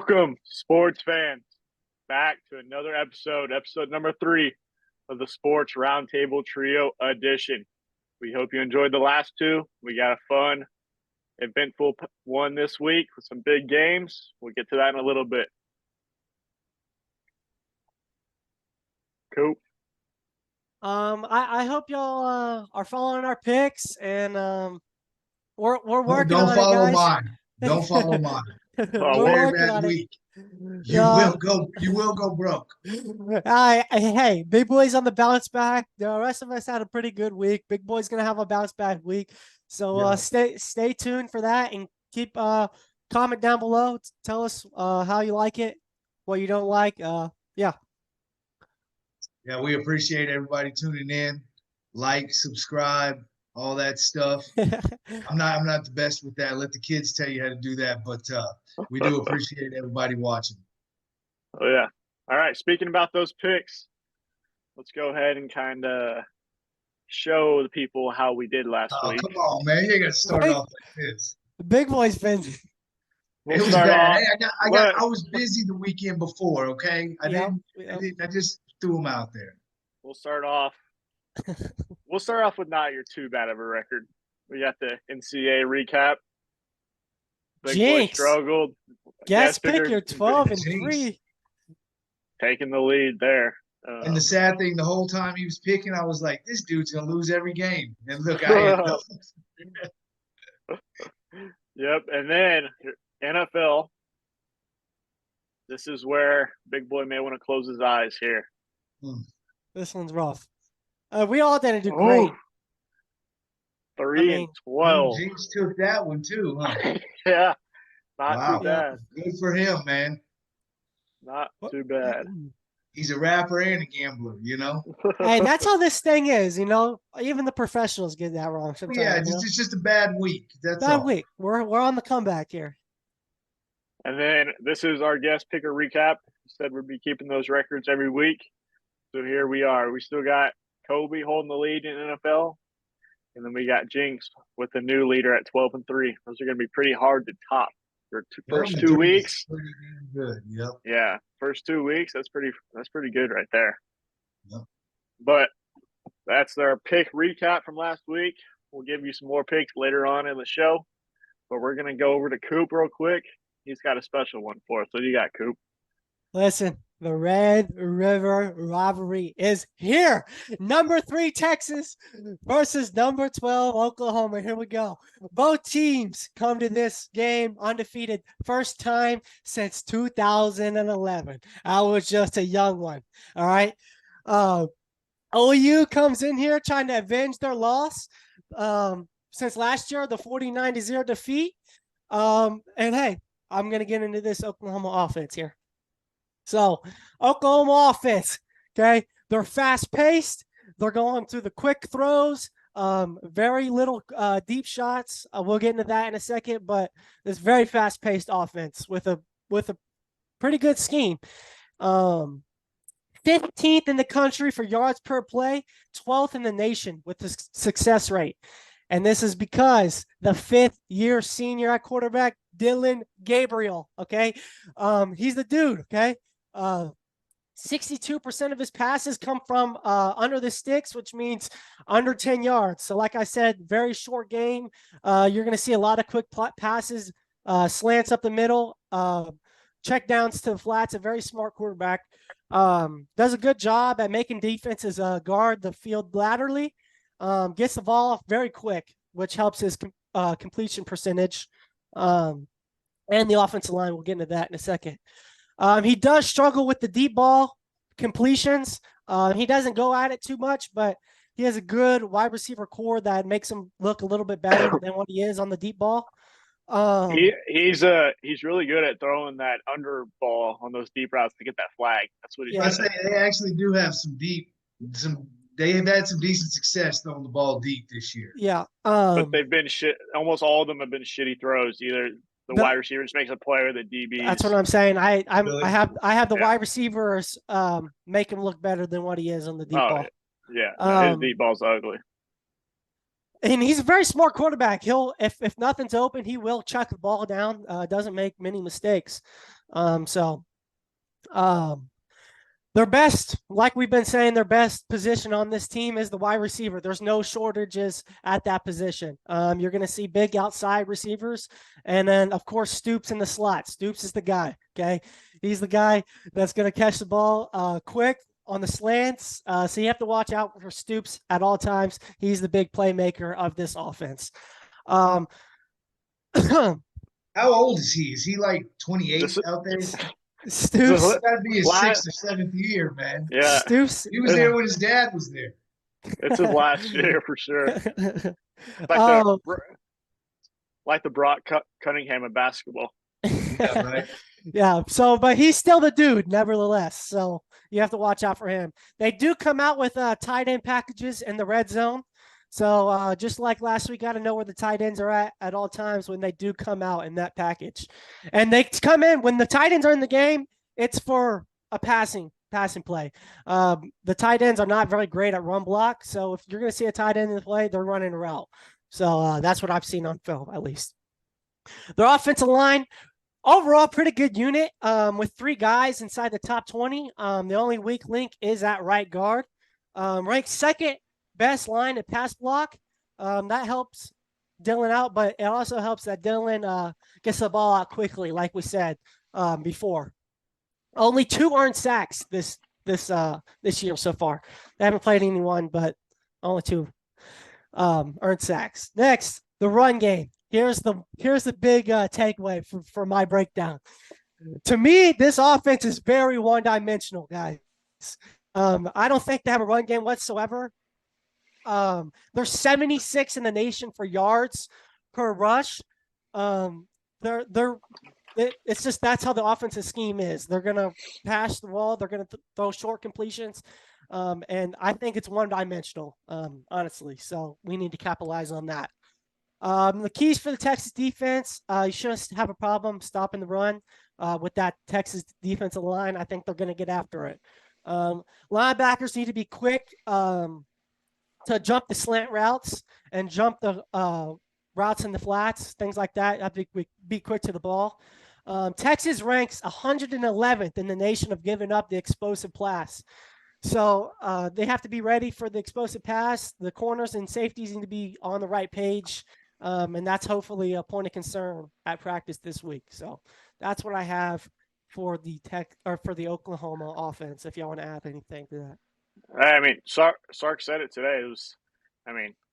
Welcome, sports fans, back to another episode number 3 of the Sports Roundtable Trio Edition. We hope you enjoyed the last two. We got a fun, eventful one this week with some big games. We'll get to that in a little bit. Cool. I hope y'all are following our picks, and we're working Don't on it, follow guys. mine. Don't follow mine. Oh, We're Very working bad on week. it. You will go broke. Hey, Big Boy's on the bounce back. The rest of us had a pretty good week. Big Boy's gonna have a bounce back week. So Yeah. stay tuned for that, and keep comment down below. Tell us how you like it, what you don't like. Yeah. Yeah, we appreciate everybody tuning in. Like, subscribe, all that stuff. I'm not the best with that. Let the kids tell you how to do that, but we do appreciate everybody watching. Oh, yeah. All right. Speaking about those picks, let's go ahead and kind of show the people how we did last Oh, week. come on, man. You're going to start off like this. The Big Boy's been. We'll It was start bad. off. Hey, I was busy the weekend before, okay? I Yep. just threw them out there. We'll start off. We'll start off with not your too bad of a record. We got the NCAA recap. Big Boy Jinx. struggled. Guess picker pick your 12-3. taking the lead there. And the sad thing, the whole time he was picking, I was like, this dude's going to lose every game. And look, I ended up. Yep. And then NFL. This is where Big Boy may want to close his eyes here. This one's rough. We all didn't do great. 3-12. Jinx took that one too, huh? Yeah. Not too bad. Good for him, man. Not too bad. He's a rapper and a gambler, you know? Hey, that's how this thing is, you know? Even the professionals get that wrong sometimes. Yeah, it's just a bad week. That's bad all. week. We're on the comeback here. And then this is our guest picker recap. We said we'd be keeping those records every week. So here we are. We still got Kobe holding the lead in NFL. And then we got Jinx with the new leader at 12-3. Those are going to be pretty hard to top. For first 2 weeks. Pretty good. Yep. Yeah, first 2 weeks. That's pretty good right there. Yep. But that's our pick recap from last week. We'll give you some more picks later on in the show. But we're going to go over to Coop real quick. He's got a special one for us. So you got, Coop? Listen, the Red River rivalry is here. Number 3 Texas versus number 12 Oklahoma. Here we go. Both teams come to this game undefeated. First time since 2011. I was just a young one. All right. OU comes in here trying to avenge their loss. Since last year, the 49-0 defeat. And hey, I'm going to get into this Oklahoma offense here. So, Oklahoma offense, okay, they're fast-paced. They're going through the quick throws, very little deep shots. We'll get into that in a second, but it's very fast-paced offense with a pretty good scheme. 15th in the country for yards per play, 12th in the nation with the success rate. And this is because the 5th-year senior at quarterback, Dylan Gabriel, okay? He's the dude, okay? 62% of his passes come from under the sticks, which means under 10 yards. So like I said, very short game. You're going to see a lot of quick passes, slants up the middle, check downs to the flats. A very smart quarterback. Does a good job at making defenses guard the field laterally. Gets the ball off very quick, which helps his completion percentage. And the offensive line, we'll get into that in a second. He does struggle with the deep ball completions. He doesn't go at it too much, but he has a good wide receiver core that makes him look a little bit better than what he is on the deep ball. He's really good at throwing that under ball on those deep routes to get that flag. That's what he's I say they actually do have they have had some decent success throwing the ball deep this year. Yeah. But they've been almost all of them have been shitty throws. Either the wide receiver just makes a play or the DBs. That's what I'm saying. I have the Yeah. wide receivers make him look better than what he is on the deep ball. Yeah. His deep ball's ugly. And he's a very smart quarterback. He'll, if nothing's open, he will chuck the ball down. Doesn't make many mistakes. So their best, like we've been saying, their best position on this team is the wide receiver. There's no shortages at that position. You're going to see big outside receivers, and then of course Stoops in the slot. Stoops is the guy. Okay, he's the guy that's going to catch the ball quick on the slants. So you have to watch out for Stoops at all times. He's the big playmaker of this offense. Um, How old is he? Is he like 28 This out there? Stoops, It's got to be his last, sixth or seventh year, man. yeah, Stoops. He was there when his dad was there. it's his last year for sure. Like Oh, the Brock Cunningham of basketball. Yeah, right. yeah. So, but he's still the dude, nevertheless. So you have to watch out for him. They do come out with tight end packages in the red zone. So just like last week, got to know where the tight ends are at all times when they do come out in that package. And they come in when the tight ends are in the game. It's for a passing play. The tight ends are not very great at run block. So if you're going to see a tight end in the play, they're running a route. So that's what I've seen on film, at least. Their offensive line, overall, pretty good unit with 3 guys inside the top 20. The only weak link is at right guard. Ranked second best line at pass block. That helps Dylan out, but it also helps that Dylan gets the ball out quickly, like we said before. Only 2 earned sacks this year so far. They haven't played anyone, but only 2 earned sacks. Next, the run game. Here's the big takeaway for my breakdown. To me, this offense is very one-dimensional, guys. I don't think they have a run game whatsoever. They're 76 in the nation for yards per rush. It's just that's how the offensive scheme is. They're gonna pass the ball. They're gonna throw short completions. And I think it's one-dimensional, honestly. So we need to capitalize on that. The keys for the Texas defense, you shouldn't have a problem stopping the run with that Texas defensive line. I think they're going to get after it. Linebackers need to be quick to jump the slant routes and jump the routes in the flats, things like that. Have to be quick to the ball. Texas ranks 111th in the nation of giving up the explosive pass. So they have to be ready for the explosive pass. The corners and safeties need to be on the right page. And that's hopefully a point of concern at practice this week. So that's what I have for the Oklahoma offense. If y'all want to add anything to that. I mean, Sark said it today.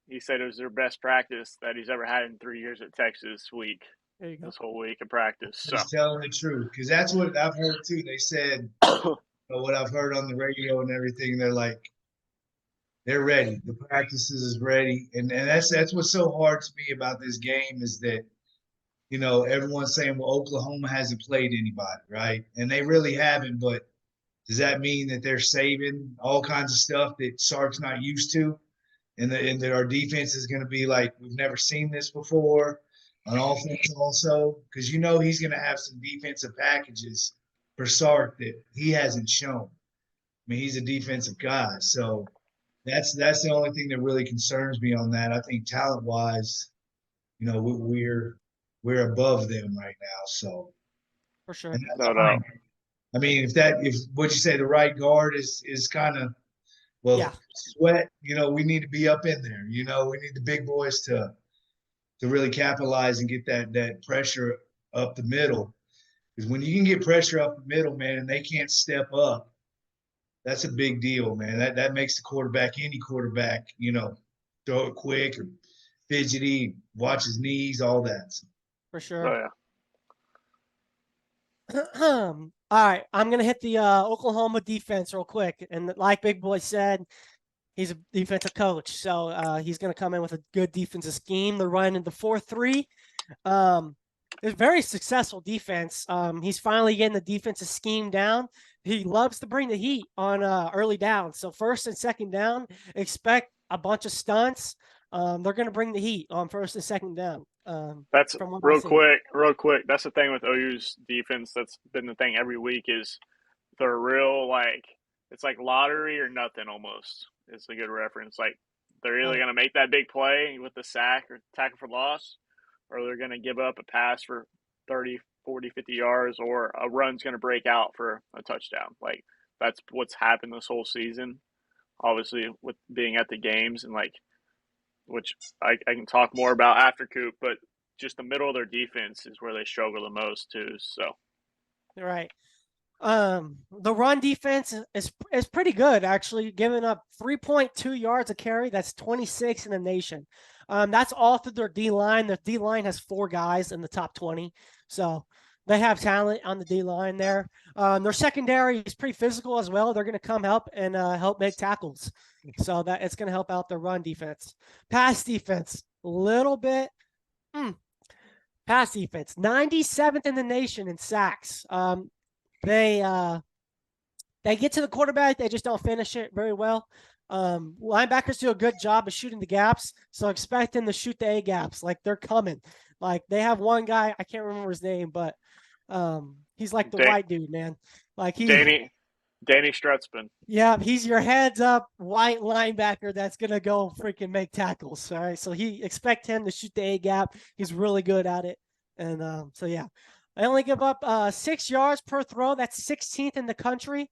He said it was their best practice that he's ever had in 3 years at Texas week. There you go. This whole week of practice. So He's telling the truth because that's what I've heard too. They said what I've heard on the radio and everything. They're like, they're ready. The practices is ready, and that's what's so hard to me about this game is that everyone's saying, well, Oklahoma hasn't played anybody, right? And they really haven't. But does that mean that they're saving all kinds of stuff that Sark's not used to, and that our defense is going to be like we've never seen this before on offense also? Because he's going to have some defensive packages for Sark that he hasn't shown. I mean, he's a defensive guy, so that's the only thing that really concerns me on that. I think talent wise, we're above them right now. So For sure. and that's no fine. doubt. I mean, if what you say the right guard is kind of Sweat, we need to be up in there. We need the big boys to really capitalize and get that pressure up the middle. Because when you can get pressure up the middle, man, and they can't step up, that's a big deal, man. That makes the quarterback, any quarterback, throw it quick or fidgety, watch his knees, all that. For sure. Oh, yeah. All right, I'm gonna hit the Oklahoma defense real quick, and like Big Boy said, he's a defensive coach, so he's gonna come in with a good defensive scheme. They're running the 4-3. It's a very successful defense. He's finally getting the defensive scheme down. He loves to bring the heat on early down. So first and second down, expect a bunch of stunts. They're going to bring the heat on first and second down. That's real quick. That's the thing with OU's defense. That's been the thing every week is they're real it's like lottery or nothing almost. It's a good reference. Like they're either going to make that big play with the sack or tackle for loss, or they're going to give up a pass for 30, 40, 50 yards, or a run's going to break out for a touchdown. Like, that's what's happened this whole season, obviously, with being at the games and, like, which I can talk more about after Coop, but just the middle of their defense is where they struggle the most, too. So, Right. The run defense is pretty good, actually, giving up 3.2 yards a carry. That's 26 in the nation. That's all through their D line. Their D line has 4 guys in the top 20, so they have talent on the D line there. Their secondary is pretty physical as well. They're going to come help and help make tackles, so that it's going to help out their run defense. Pass defense, a little bit. Pass defense, 97th in the nation in sacks. They get to the quarterback, they just don't finish it very well. Linebackers do a good job of shooting the gaps, so expect them to shoot the A gaps. Like, they're coming. Like, they have one guy, I can't remember his name, but he's like the white dude, man. Like, Danny Strutzman. Yeah, he's your heads up white linebacker that's gonna go freaking make tackles. All right, so expect him to shoot the A gap. He's really good at it, and so yeah, I only give up 6 yards per throw. That's 16th in the country.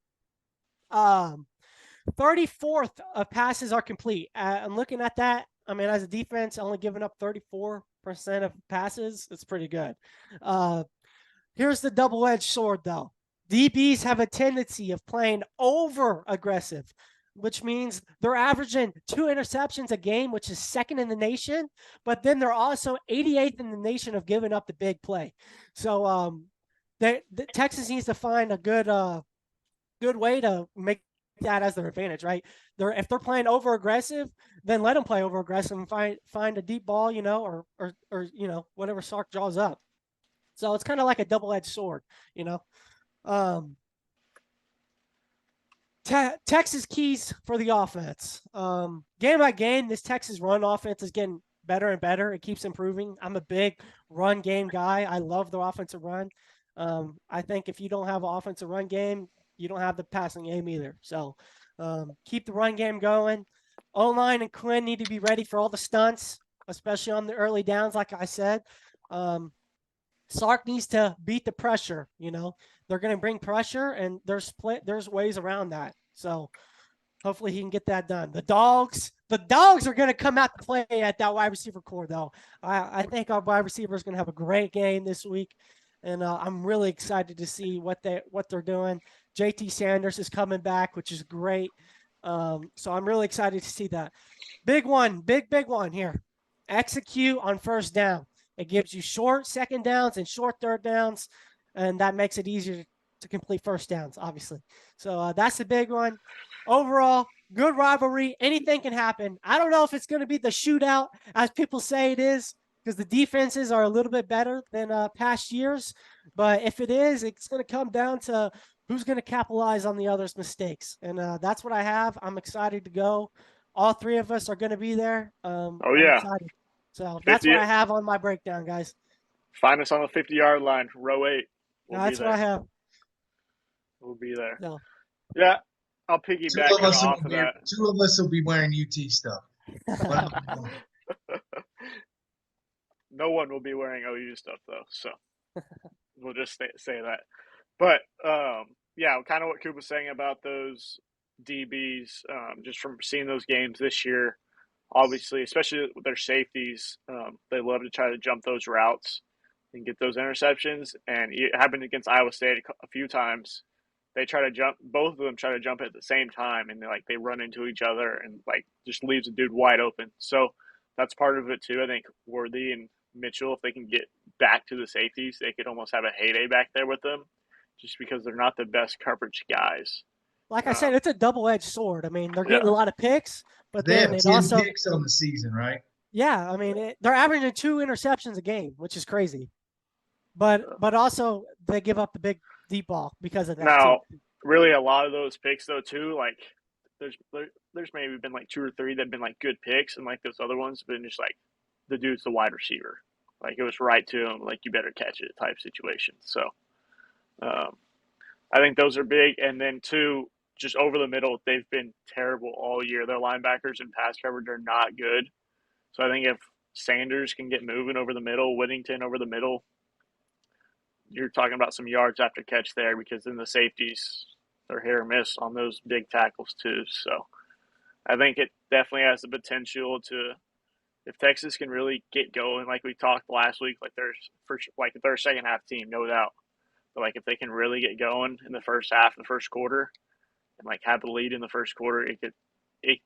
34th of passes are complete. I'm looking at that. I mean, as a defense, only giving up 34% of passes. It's pretty good. Here's the double-edged sword, though. DBs have a tendency of playing over aggressive, which means they're averaging 2 interceptions a game, which is 2nd in the nation, but then they're also 88th in the nation of giving up the big play. So the Texas needs to find a good way to make that as their advantage, right? If they're playing over aggressive, then let them play over aggressive and find a deep ball, or whatever Sark draws up. So it's kind of like a double-edged sword, Texas keys for the offense. Game by game, this Texas run offense is getting better and better. It keeps improving. I'm a big run game guy. I love the offensive run. I think if you don't have an offensive run game, you don't have the passing game either. So keep the run game going. O-line and Quinn need to be ready for all the stunts, especially on the early downs, like I said. Sark needs to beat the pressure. They're going to bring pressure, and there's ways around that. So hopefully he can get that done. The dogs are going to come out to play at that wide receiver core, though. I think our wide receiver is going to have a great game this week, and I'm really excited to see what they're doing. JT Sanders is coming back, which is great. So I'm really excited to see that. Big one here. Execute on first down. It gives you short second downs and short third downs, and that makes it easier to complete first downs, obviously. So that's the big one. Overall, good rivalry. Anything can happen. I don't know if it's going to be the shootout, as people say it is, because the defenses are a little bit better than past years. But if it is, it's going to come down to who's going to capitalize on the other's mistakes. And that's what I have. I'm excited to go. All 3 of us are going to be there. Oh, I'm yeah. excited. So that's what I have on my breakdown, guys. Find us on the 50-yard line, row 8. That's what I have. We'll be there. No. Yeah, I'll piggyback off of that. 2 of us will be wearing UT stuff. No one will be wearing OU stuff, though, so we'll just say that. But, yeah, kind of what Coop was saying about those DBs, just from seeing those games this year, obviously, especially with their safeties, they love to try to jump those routes and get those interceptions. And it happened against Iowa State a few times. They try to jump, both of them try to jump at the same time, and they run into each other and just leaves a dude wide open. So that's part of it too. I think Worthy and Mitchell, if they can get back to the safeties, they could almost have a heyday back there with them, just because they're not the best coverage guys. Like I said, it's a double-edged sword. I mean, they're getting a lot of picks, but then it also picks on the season, right? Yeah, I mean, they're averaging 2 interceptions a game, which is crazy. But also they give up the big deep ball because of that. Now, really, a lot of those picks though too, there's maybe been 2 or 3 that have been good picks, and those other ones have been just the dude's the wide receiver, it was right to him, you better catch it type situation. So, I think those are big, and then 2. Just over the middle, they've been terrible all year. Their linebackers and pass coverage are not good. So I think if Sanders can get moving over the middle, Whittington over the middle, you're talking about some yards after catch there, because then the safeties are hit or miss on those big tackles too. So I think it definitely has the potential to, if Texas can really get going, like we talked last week, like their second half team, no doubt. But like if they can really get going in the first half, the first quarter, and like have the lead in the first quarter, it could get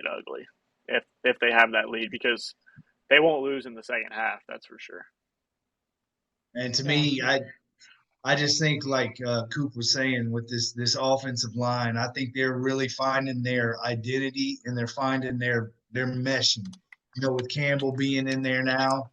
ugly if they have that lead, because they won't lose in the second half. That's for sure. And to me, I just think like Coop was saying with this offensive line, I think they're really finding their identity and they're finding their meshing. With Campbell being in there now,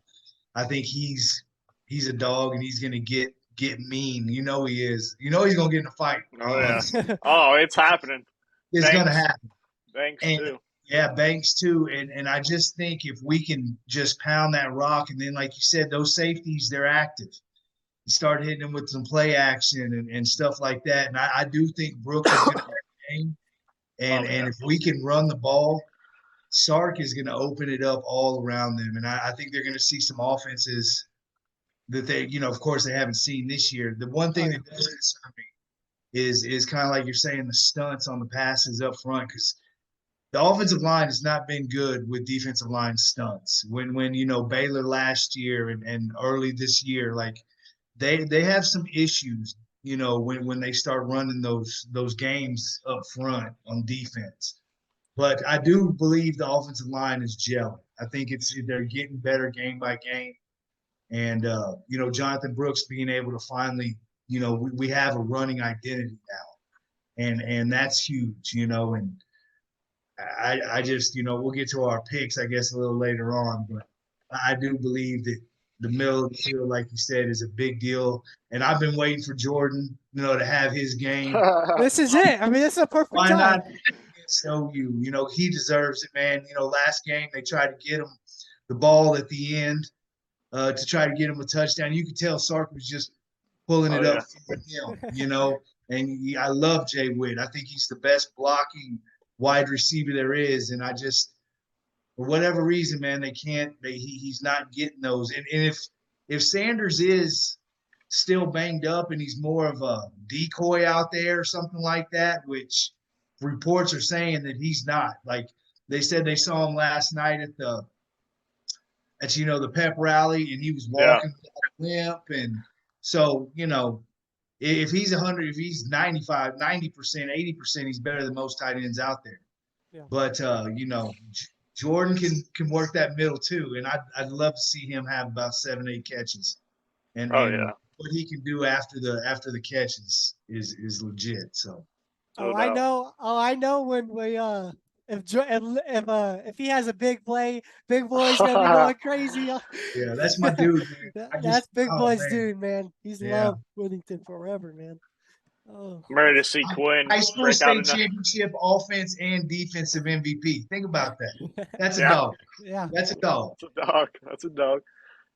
I think he's a dog and he's gonna get mean. He is. He's gonna get in a fight. Oh yeah. Oh, it's happening. It's gonna happen. Banks and, too. Yeah, Banks too. And I just think if we can just pound that rock, and then like you said, those safeties, they're active. Start hitting them with some play action and stuff like that. And I do think Brooks is going to have a game. And if we can run the ball, Sark is going to open it up all around them. And I think they're going to see some offenses that they, of course, they haven't seen this year. The one thing that does concern me is kind of like you're saying, the stunts on the passes up front, because the offensive line has not been good with defensive line stunts. When Baylor last year and early this year, like they have some issues, when they start running those games up front on defense. But I do believe the offensive line is gelling. I think they're getting better game by game. And Jonathan Brooks being able to finally, we have a running identity now. And that's huge, and I just, we'll get to our picks, I guess, a little later on, but I do believe that the middle of the field, like you said, is a big deal. And I've been waiting for Jordan, to have his game. This is it. I mean, this is a perfect Why time. not show you? He deserves it, man. Last game they tried to get him the ball at the end to try to get him a touchdown. You could tell Sark was just pulling it up for him, And I love Jay Witt. I think he's the best blocking wide receiver there is. And I just, for whatever reason, man, he's not getting those. And if Sanders is still banged up and he's more of a decoy out there or something like that, which reports are saying that he's not. Like they said they saw him last night at the pep rally, and he was walking with a limp. And so, if he's 100, if he's 95, 90%, 80%, he's better than most tight ends out there. Yeah. But Jordan can work that middle too, and I'd love to see him have about 7-8 catches, and what he can do after the catches is legit. So, I know when we if he has a big play, Big Boy's gonna be going crazy. Yeah, that's my dude, man. That's Big Boy's dude, man. He's loved Whittington forever, man. Oh. I'm ready to see Quinn. High school state championship offense and defensive MVP. Think about that. That's a dog. Yeah. That's a dog. That's a dog.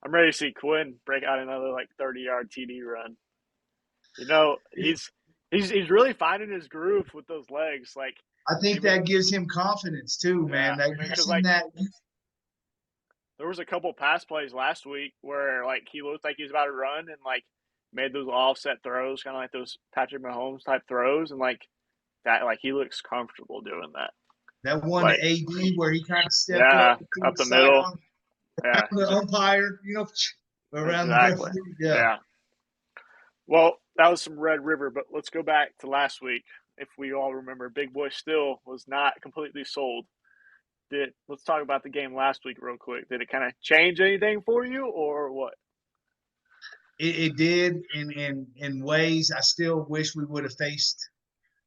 I'm ready to see Quinn break out another 30-yard TD run. He's really finding his groove with those legs. Like, I think that gives him confidence too, man. That gives him that. There was a couple pass plays last week where he looked like he was about to run and made those offset throws, kind of like those Patrick Mahomes type throws, and that, he looks comfortable doing that. That one to AD where he kind of stepped up the middle, the umpire, around exactly. the yeah. Well, that was some Red River, but let's go back to last week. If we all remember, Big Boy still was not completely sold. Let's talk about the game last week real quick. Did it kind of change anything for you, or what? It did in ways. I still wish we would have faced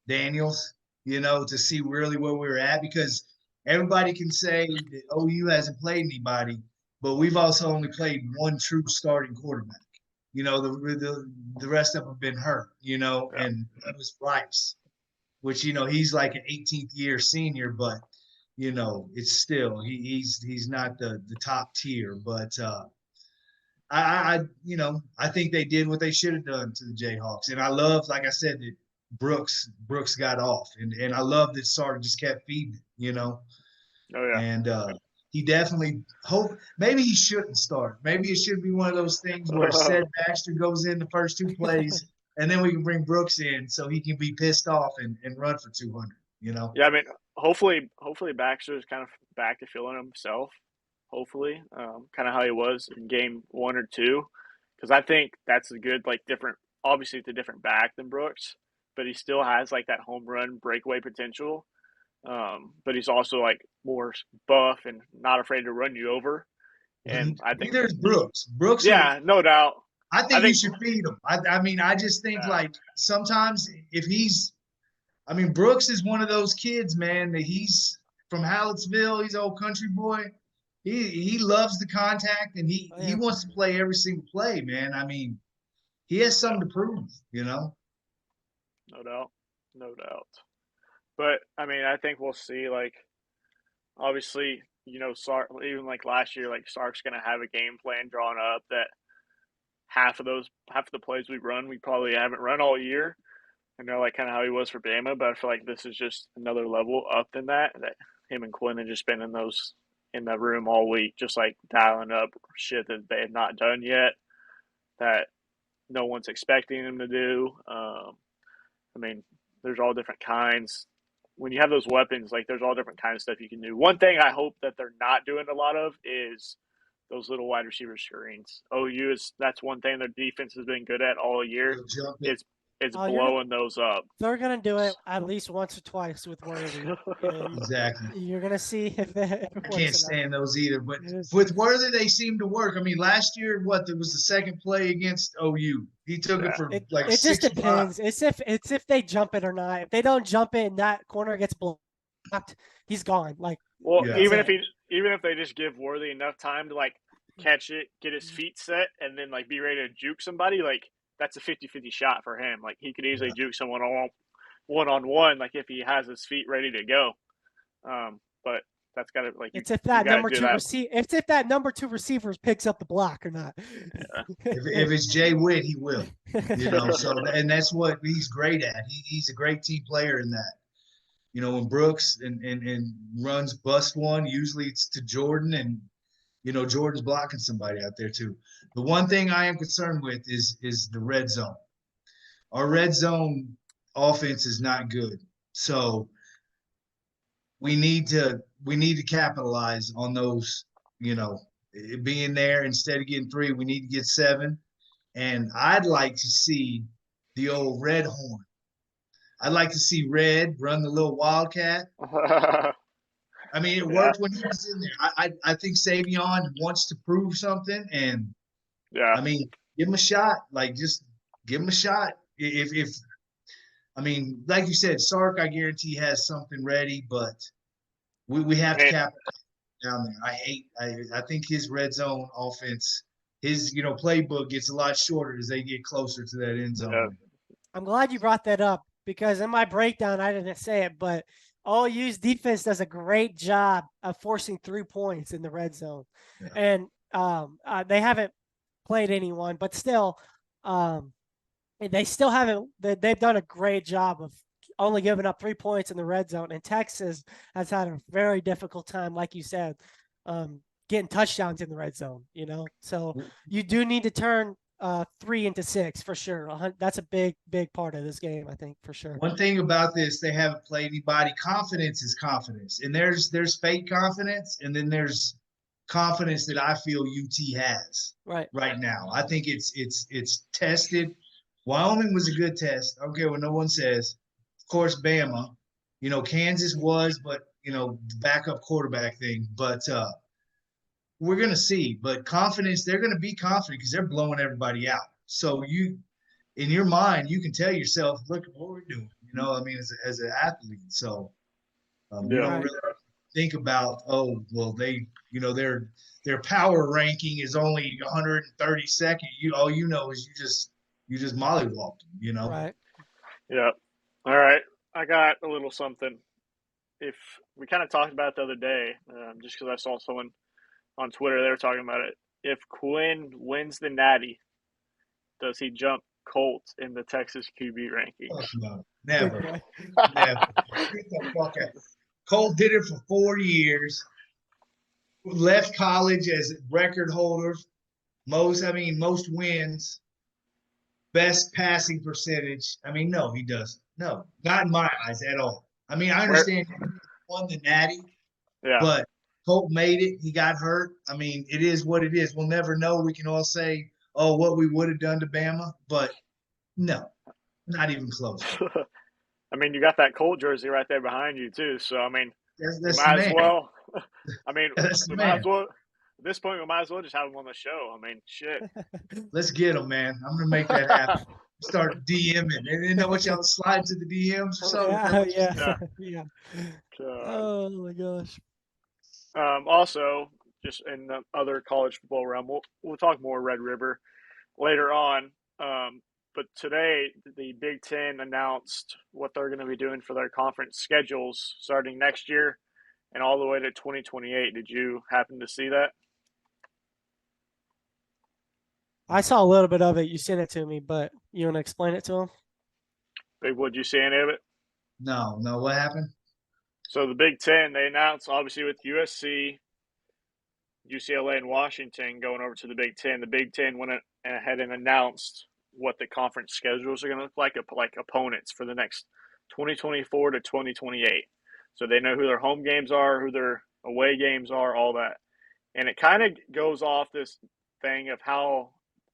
Daniels, to see really where we were at, because everybody can say that OU hasn't played anybody, but we've also only played one true starting quarterback. The rest of them have been hurt, and that was Rice, which, he's like an 18th year senior, but, it's still, he's not the top tier, but I think they did what they should have done to the Jayhawks. And I love, like I said, that Brooks got off, and I love that Sark just kept feeding it, Oh yeah. And he definitely hope maybe he shouldn't start. Maybe it should be one of those things where Seth Baxter goes in the first 2 plays, and then we can bring Brooks in so he can be pissed off and run for 200. Yeah, I mean, hopefully Baxter's kind of back to feeling himself. Hopefully, kind of how he was in game 1 or 2, because I think that's a good different. Obviously, it's a different back than Brooks, but he still has that home run breakaway potential. But he's also more buff and not afraid to run you over. And I think Neither is Brooks. Brooks, yeah, no doubt. I think you should feed him. I mean, I just think sometimes if he's, I mean, Brooks is one of those kids, man, that he's from Hallettsville. He's an old country boy. He loves the contact, and he wants to play every single play, man. I mean, he has something to prove, No doubt. But I mean, I think we'll see. Obviously, Sark, even last year, Sark's gonna have a game plan drawn up that half of the plays we run, we probably haven't run all year. I know kind of how he was for Bama, but I feel like this is just another level up than that. That him and Quinn have just been in the room all week, just dialing up shit that they have not done yet, that no one's expecting them to do. I mean, there's all different kinds. When you have those weapons, there's all different kinds of stuff you can do. One thing I hope that they're not doing a lot of is those little wide receiver screens. That's one thing their defense has been good at all year. It's blowing those up. They're gonna do it at least once or twice with Worthy. Exactly. You're gonna see if it I can't stand those either. But with Worthy, they seem to work. I mean, last year, there was the second play against OU. He took it for it 6 just depends. It's if they jump it or not. If they don't jump it and that corner gets blocked, he's gone. Even if they just give Worthy enough time to catch it, get his feet set, and then be ready to juke somebody, that's a 50-50 shot for him. He could easily juke someone one-on-one, if he has his feet ready to go. But that's got to it's if that number two receiver. It's if that number 2 receiver picks up the block or not. Yeah. if it's Jay Witt, he will. So and that's what he's great at. He's a great team player in that. When Brooks and runs bust one, usually it's to Jordan, and Jordan's blocking somebody out there too. The one thing I am concerned with is the red zone. Our red zone offense is not good. So we need to capitalize on those, being there. Instead of getting 3, we need to get 7. And I'd like to see the old red horn. I'd like to see Red run the little wildcat. I mean, it worked when he was in there. I think Savion wants to prove something, and I mean, give him a shot. Just give him a shot. If I mean, like you said, Sark, I guarantee has something ready, but we have to capitalize down there. I think his red zone offense, his playbook gets a lot shorter as they get closer to that end zone. Yeah. I'm glad you brought that up, because in my breakdown I didn't say it, but OU's defense does a great job of forcing 3 points in the red zone. And they haven't played anyone, but still, they still haven't. They've done a great job of only giving up 3 points in the red zone. And Texas has had a very difficult time, like you said, getting touchdowns in the red zone. So you do need to turn 3 into 6 for sure. That's a big part of this game, I think, for sure. One thing about this, they haven't played anybody. Confidence is confidence, and there's fake confidence, and then there's confidence that I feel UT has right now. I think it's tested. Wyoming was a good test. I don't care what no one says. Of course, Bama. Kansas was, but the backup quarterback thing. But we're going to see. But confidence, they're going to be confident because they're blowing everybody out. So in your mind, you can tell yourself, look at what we're doing. I mean, as an athlete. So you don't really think about, their power ranking is only 132nd. All you know is you just mollywopped them. Right. Yeah. All right. I got a little something. If we kind of talked about it the other day, just because I saw someone on Twitter, they were talking about it. If Quinn wins the Natty, does he jump Colt in the Texas QB rankings? No, never. Never. Get the fuck out. Colt did it for 4 years. left college as record holders, most wins, best passing percentage. I mean, no, he doesn't. No, not in my eyes at all. I mean, I Where? understand he won the Natty, Yeah. but Colt made it. He got hurt. I mean, it is what it is. We'll never know. We can all say, oh, what we would have done to Bama, but no, not even close. I mean, you got that Colt jersey right there behind you too. So I mean, we That's the might as man. well. I mean, That's the we might man. as well. At this point, we might as well just have him on the show. I mean, shit. Let's get him, man. I'm gonna make that happen. Start DMing. And you know what y'all slide to the DMs or something? Yeah. Yeah. Oh my gosh. Also, just in the other college football realm, we'll talk more Red River later on. But today, the Big Ten announced what they're going to be doing for their conference schedules starting next year and all the way to 2028. Did you happen to see that? I saw a little bit of it. You sent it to me, but you want to explain it to him? Big, would you see any of it? No. What happened? So the Big Ten, they announced obviously with USC, UCLA, and Washington going over to the Big Ten. The Big Ten went ahead and announced what the conference schedules are going to look like opponents for the next 2024 to 2028. So they know who their home games are, who their away games are, all that. And it kind of goes off this thing of how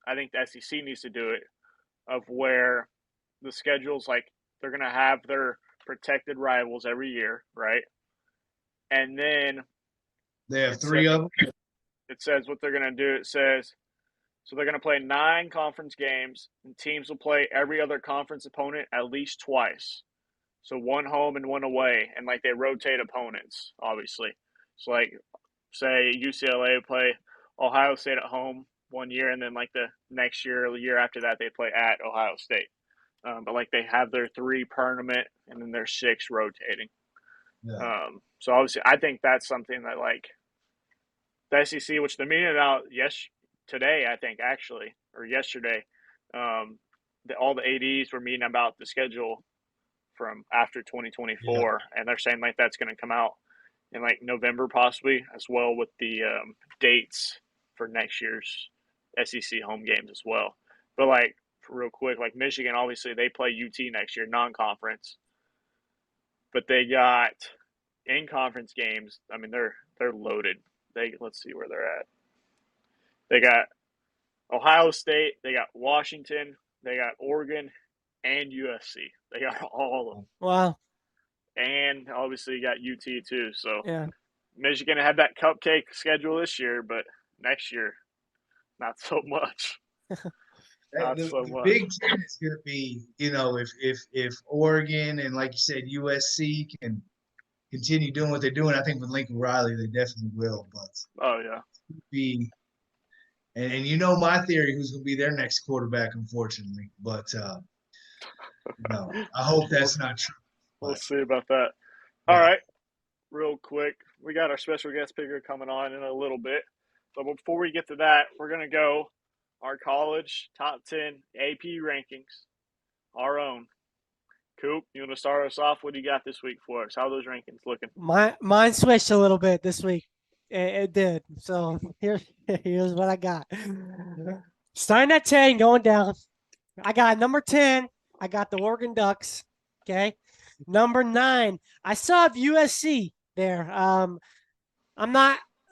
I think the SEC needs to do it, of where the schedules, like, they're going to have their protected rivals every year, right? And then They have three of them. It says what they're going to do. It says, so they're going to play 9 conference games, and teams will play every other conference opponent at least twice. So one home and one away, and like they rotate opponents, obviously. So like, say UCLA play Ohio State at home one year, and then like the next year or the year after that they play at Ohio State. But like they have their 3 permanent, and then their 6 rotating. Yeah. So obviously, I think that's something that like the SEC, which they're meeting about today, I think actually, or yesterday, all the ADs were meeting about the schedule from after 2024, and they're saying like that's going to come out in like November possibly, as well with the dates for next year's SEC home games as well. But like real quick, like Michigan, obviously they play UT next year, non-conference, but they got in conference games. I mean, they're loaded. Let's see where they're at. They got Ohio State, they got Washington, they got Oregon, and USC. They got all of them. Wow. And obviously you got UT too. So Yeah. Michigan had that cupcake schedule this year, but next year, not so much. The Big Ten is going to be, if Oregon and, like you said, USC can continue doing what they're doing, I think with Lincoln Riley they definitely will. But and my theory, who's going to be their next quarterback, unfortunately. But I hope that's not true. We'll see about that. Yeah. All right, real quick, we got our special guest picker coming on in a little bit. But before we get to that, we're going to go our college top 10 AP rankings, our own. Coop, you want to start us off? What do you got this week for us? How are those rankings looking? Mine switched a little bit this week. It did. So here's what I got. Starting at 10, going down. I got number 10. I got the Oregon Ducks. Okay. Number 9. I still have USC there.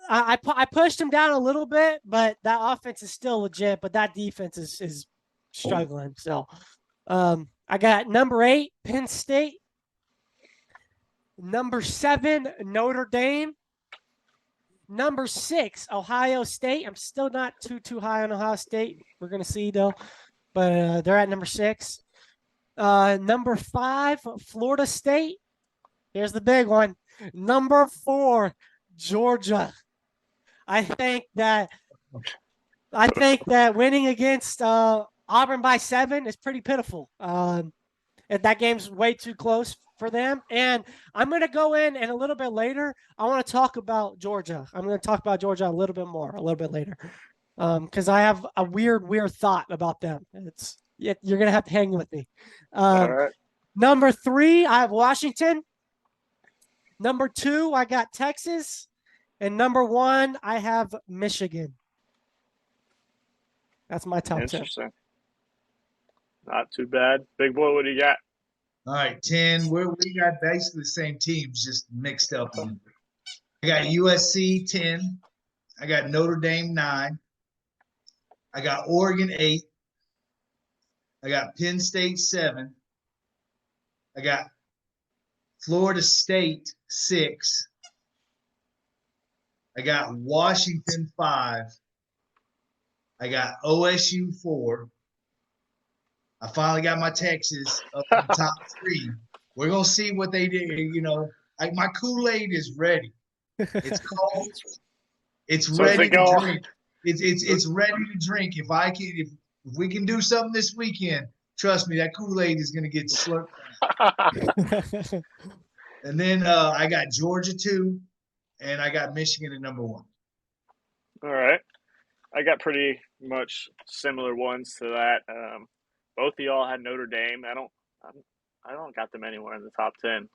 I pushed them down a little bit, but that offense is still legit, but that defense is struggling. So I got number 8, Penn State. Number 7, Notre Dame. Number 6, Ohio State. I'm still not too high on Ohio State. We're going to see, though. But they're at number 6. Number 5, Florida State. Here's the big one. Number 4, Georgia. I think that winning against Auburn by 7 is pretty pitiful. And that game's way too close for them. And I'm going to go in and a little bit later, I want to talk about Georgia. I'm going to talk about Georgia a little bit later. Because I have a weird thought about them. You're going to have to hang with me. All right. Number 3, I have Washington. Number 2, I got Texas. And number 1, I have Michigan. That's my top 10. Interesting. Not too bad. Big boy, what do you got? All right, 10. We got basically the same teams, just mixed up a little bit. I got USC 10. I got Notre Dame 9. I got Oregon 8. I got Penn State 7. I got Florida State 6. I got Washington 5. I got OSU 4. I finally got my Texas up in the top 3. We're gonna see what they did. Like my Kool-Aid is ready. It's cold. It's So ready to go. drink. It's ready to drink. If we can do something this weekend, trust me, that Kool-Aid is gonna get slurped. And then I got Georgia 2, and I got Michigan at number 1. All right. I got pretty much similar ones to that. Both of y'all had Notre Dame. I don't got them anywhere in the top 10.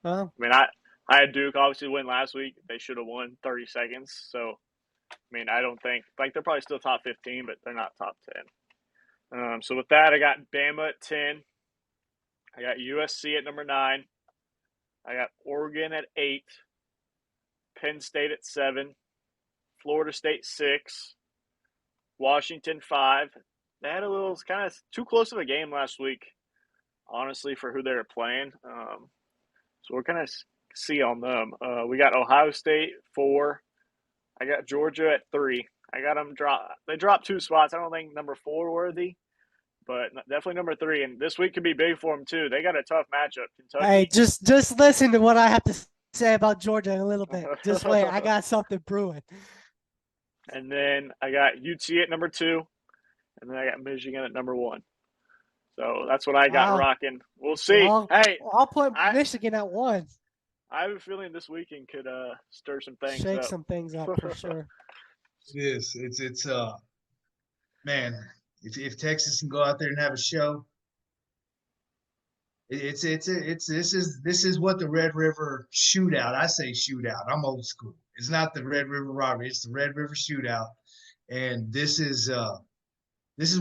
Well, I mean, I had Duke obviously win last week. They should have won 30 seconds. So, I mean, I don't think they're probably still top 15, but they're not top 10. So with that, I got Bama at 10. I got USC at number 9. I got Oregon at 8. Penn State at 7. Florida State 6. Washington 5. They had a little kind of too close of a game last week, honestly, for who they were playing. So we're going to see on them. We got Ohio State 4. I got Georgia at 3. I got them drop. They dropped 2 spots. I don't think number 4 worthy, but definitely number 3. And this week could be big for them too. They got a tough matchup. Kentucky. hey, just listen to what I have to say about Georgia in a little bit. Just wait, I got something brewing. And then I got UT at number 2, and then I got Michigan at number 1. So that's what I got rocking. We'll see. Well, I'll put Michigan at 1. I have a feeling this weekend could stir some things Shake up. some things up for sure. It is. It's man, if Texas can go out there and have a show, this is what the Red River shootout. I say shootout. I'm old school. It's not the Red River robbery. It's the Red River shootout, and this is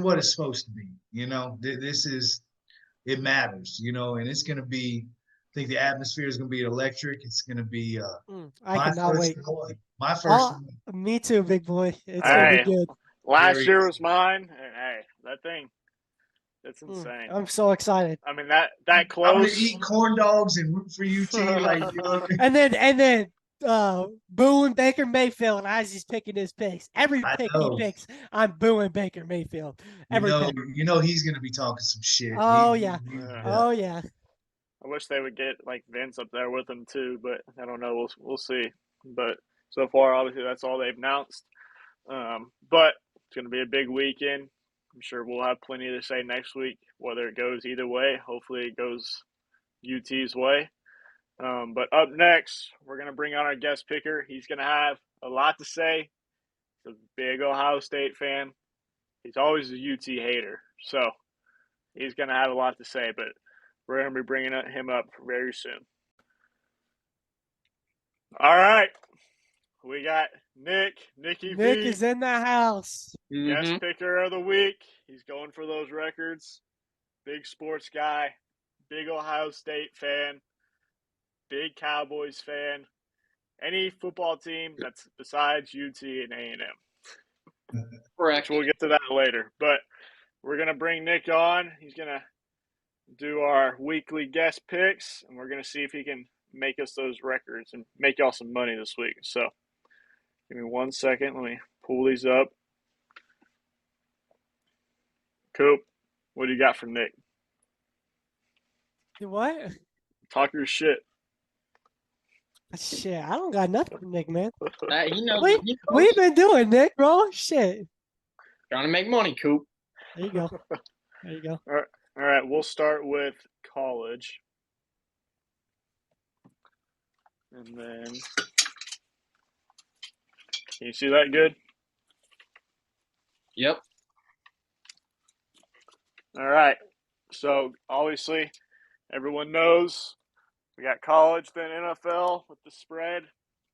what it's supposed to be. It matters. And it's going to be. I think the atmosphere is going to be electric. It's going to be I cannot wait. My first one. Me too, big boy. It's going to be good. Last year was mine, and hey, that thing, it's insane. I'm so excited. I mean, that close. I'm going to eat corn dogs and root for UT. And then booing Baker Mayfield as he's picking his picks. Every pick he picks, I'm booing Baker Mayfield. He's going to be talking some shit. Oh, yeah. Oh, yeah. I wish they would get like Vince up there with them too, but I don't know. We'll see. But so far, obviously, that's all they've announced. But it's going to be a big weekend. I'm sure we'll have plenty to say next week, whether it goes either way. Hopefully, it goes UT's way. But up next, we're going to bring on our guest picker. He's going to have a lot to say. He's a big Ohio State fan. He's always a UT hater. So he's going to have a lot to say, but we're going to be bringing him up very soon. All right. We got Nicky V. Nick is in the house. Guest picker of the week. He's going for those records. Big sports guy. Big Ohio State fan. Big Cowboys fan. Any football team that's besides UT and A&M. Correct. We'll get to that later. But we're going to bring Nick on. He's going to do our weekly guest picks, and we're going to see if he can make us those records and make y'all some money this week. So give me 1 second. Let me pull these up. Coop, what do you got for Nick? What? Talk your shit. Shit, I don't got nothing for Nick, man. He knows. What you been doing, Nick, bro? Shit. Trying to make money, Coop. There you go. There you go. All right, we'll start with college. And then, can you see that good? Yep. All right. So, obviously, everyone knows we got college, then NFL with the spread.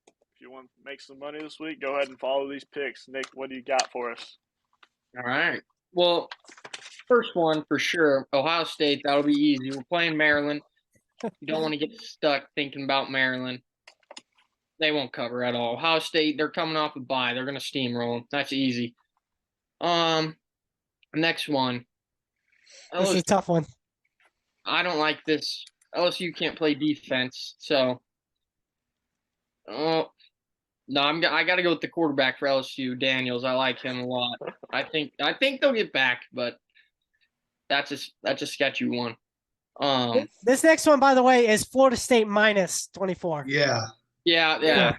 If you want to make some money this week, go ahead and follow these picks. Nick, what do you got for us? All right. Well, first one for sure, Ohio State. That'll be easy. We're playing Maryland. You don't want to get stuck thinking about Maryland. They won't cover at all. Ohio State, they're coming off a bye. They're going to steamroll them. That's easy. Next one. This is a tough one. I don't like this. LSU can't play defense, so no, I got to go with the quarterback for LSU, Daniels. I like him a lot. I think they'll get back, but that's a sketchy one. This next one, by the way, is Florida State minus 24. Yeah. Yeah.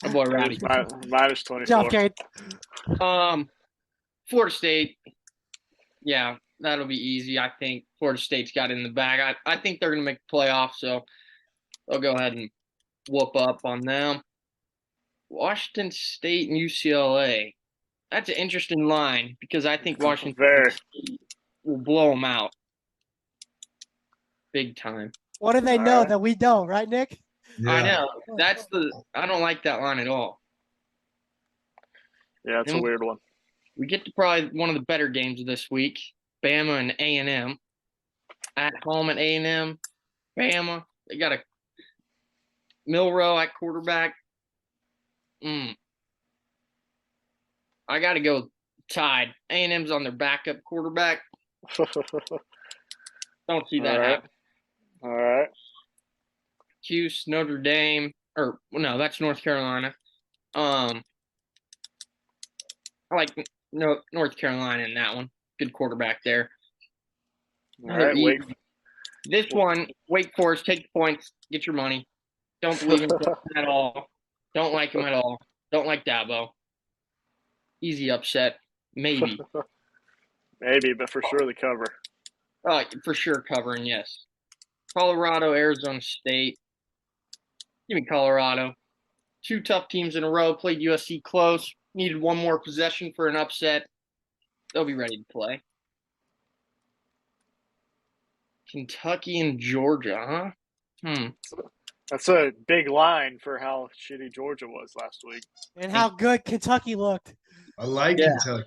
My boy Rowdy. Minus 24. Good job, Cade. Florida State. Yeah, that'll be easy. I think Florida State's got it in the bag. I think they're going to make the playoffs, so they'll go ahead and whoop up on them. Washington State and UCLA. That's an interesting line because I think Washington State will blow them out big time. What do they know that we don't, right, Nick? Yeah. I know. I don't like that line at all. Yeah, it's a weird one. We get to probably one of the better games of this week. Bama and A&M. At home at A&M. Bama. They got a Milroe at quarterback. I got to go Tide. A&M's on their backup quarterback. Don't see that happen. All right. Cuse, Notre Dame. Or, no, that's North Carolina. I like North Carolina in that one. Good quarterback there. All right, This one, Wake Forest, take the points, get your money. Don't believe in him at all. Don't like him at all. Don't like Dabo. Easy upset, maybe. Maybe, but for sure the cover. For sure covering, yes. Colorado, Arizona State. Give me Colorado. 2 tough teams in a row. Played USC close. Needed one more possession for an upset. They'll be ready to play. Kentucky and Georgia, huh? That's a big line for how shitty Georgia was last week. And how good Kentucky looked. I like Kentucky.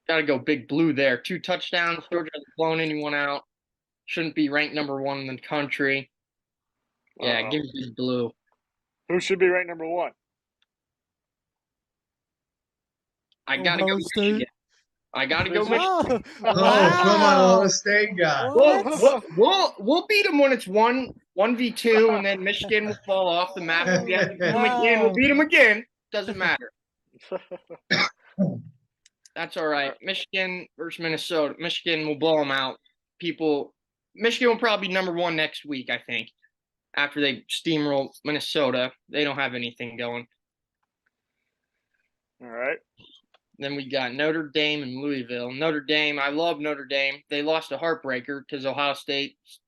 Got to go big blue there. 2 touchdowns. Georgia hasn't blown anyone out. Shouldn't be ranked number 1 in the country. Yeah, give me big blue. Who should be ranked number 1? I got to go Michigan. I got to go Michigan. Oh, Come on, Ohio State guy. We'll beat them when it's 1v2, and then Michigan will fall off the map. If we have to beat them again, we'll beat them again. Doesn't matter. That's all right. Michigan versus Minnesota. Michigan will blow them out. Michigan will probably be number 1 next week, I think. After they steamroll Minnesota, they don't have anything going. All right. Then we got Notre Dame and Louisville. Notre Dame, I love Notre Dame. They lost a heartbreaker because Ohio State's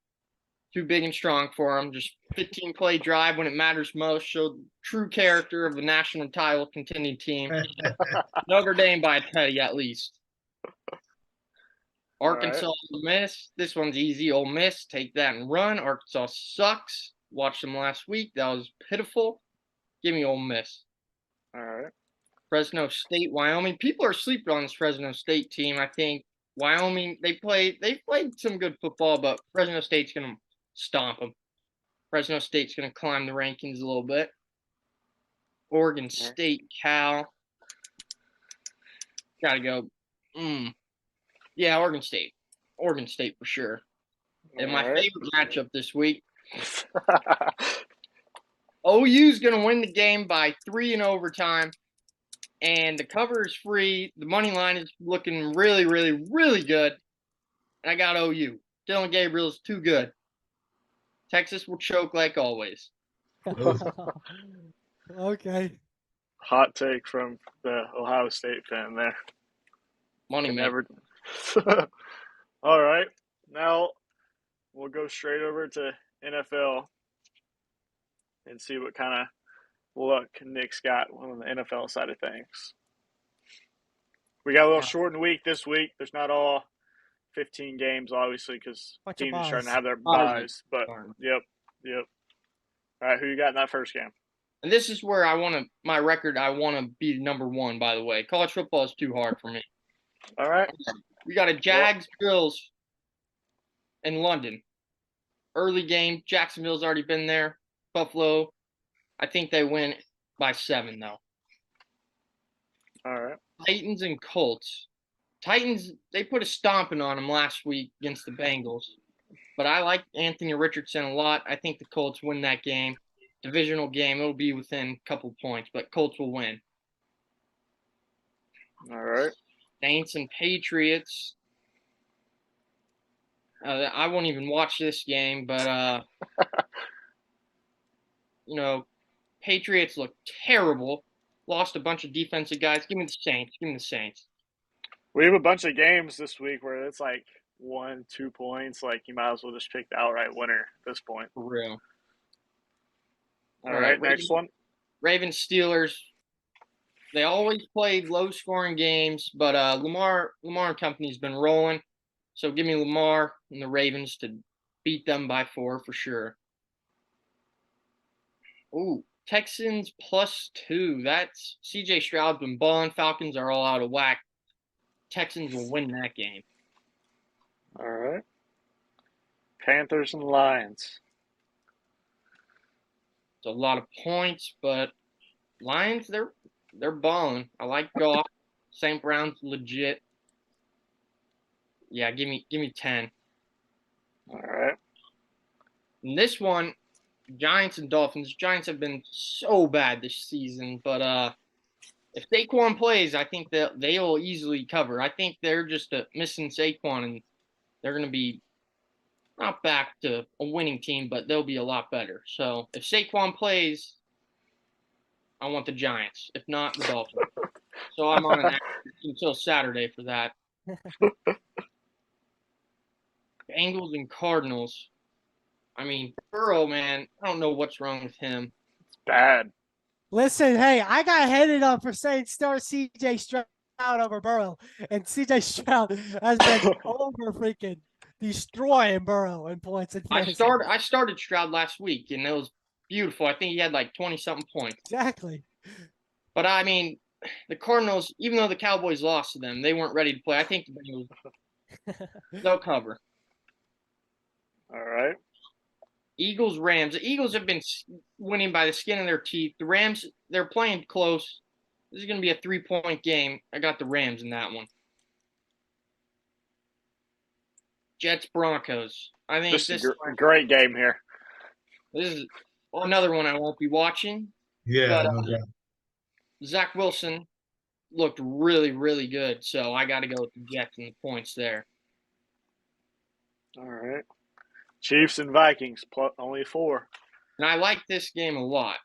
too big and strong for them. Just 15-play drive when it matters most. Showed true character of the national title contending team. Notre Dame by a teddy at least. Arkansas, Ole Miss. This one's easy. Ole Miss, take that and run. Arkansas sucks. Watched them last week. That was pitiful. Give me Ole Miss. All right. Fresno State, Wyoming. People are sleeping on this Fresno State team. I think Wyoming, they played some good football, but Fresno State's going to stomp them. Fresno State's going to climb the rankings a little bit. Oregon State, Cal. Got to go. Yeah, Oregon State. Oregon State for sure. And my favorite matchup this week. OU's going to win the game by 3 in overtime. And the cover is free. The money line is looking really, really, really good. And I got OU. Dylan Gabriel's too good. Texas will choke like always. Okay. Hot take from the Ohio State fan there. Money never. All right. Now we'll go straight over to NFL and see what kind of look Nick's got on the NFL side of things. We got a little shortened week this week. There's not all 15 games, obviously, because teams are starting to have their buys. But, yep. All right, who you got in that first game? And this is where I want to be number 1, by the way. College football is too hard for me. All right. We got a Jags Bills in London. Early game. Jacksonville's already been there. Buffalo, I think they win by 7, though. All right. Titans and Colts. Titans, they put a stomping on them last week against the Bengals. But I like Anthony Richardson a lot. I think the Colts win that game. Divisional game. It'll be within a couple points, but Colts will win. All right. Saints and Patriots. I won't even watch this game, but Patriots look terrible. Lost a bunch of defensive guys. Give me the Saints. Give me the Saints. We have a bunch of games this week where it's like 1-2 points. Like you might as well just pick the outright winner at this point. For real. All right. Next one. Ravens Steelers. They always played low scoring games, but Lamar and company's been rolling. So give me Lamar and the Ravens to beat them by 4 for sure. Ooh, Texans +2. That's CJ Stroud's been balling. Falcons are all out of whack. Texans will win that game. All right. Panthers and Lions. It's a lot of points, but Lions, they're balling. I like Goff. St. Brown's legit. Yeah, give me 10. All right. And this one, Giants and Dolphins. Giants have been so bad this season, but if Saquon plays, I think that they'll easily cover. I think they're just missing Saquon, and they're going to be not back to a winning team, but they'll be a lot better. So if Saquon plays, I want the Giants. If not, the Dolphins. So I'm on an action until Saturday for that. Bengals and Cardinals. I mean, Burrow, man, I don't know what's wrong with him. It's bad. Listen, hey, I got headed up for saying start CJ Stroud over Burrow, and CJ Stroud has been over freaking destroying Burrow in points and fantasy. I started Stroud last week, and it was beautiful. I think he had like 20-something points. Exactly. But I mean, the Cardinals, even though the Cowboys lost to them, they weren't ready to play. I think the Bengals, they'll cover. All right. Eagles, Rams. The Eagles have been winning by the skin of their teeth. The Rams, they're playing close. This is going to be a 3-point game. I got the Rams in that one. Jets, Broncos. I think this is a great game here. This is another one I won't be watching. Yeah, But, no doubt. Zach Wilson looked really, really good. So I got to go with the Jets and the points there. All right. Chiefs and Vikings, only 4. And I like this game a lot.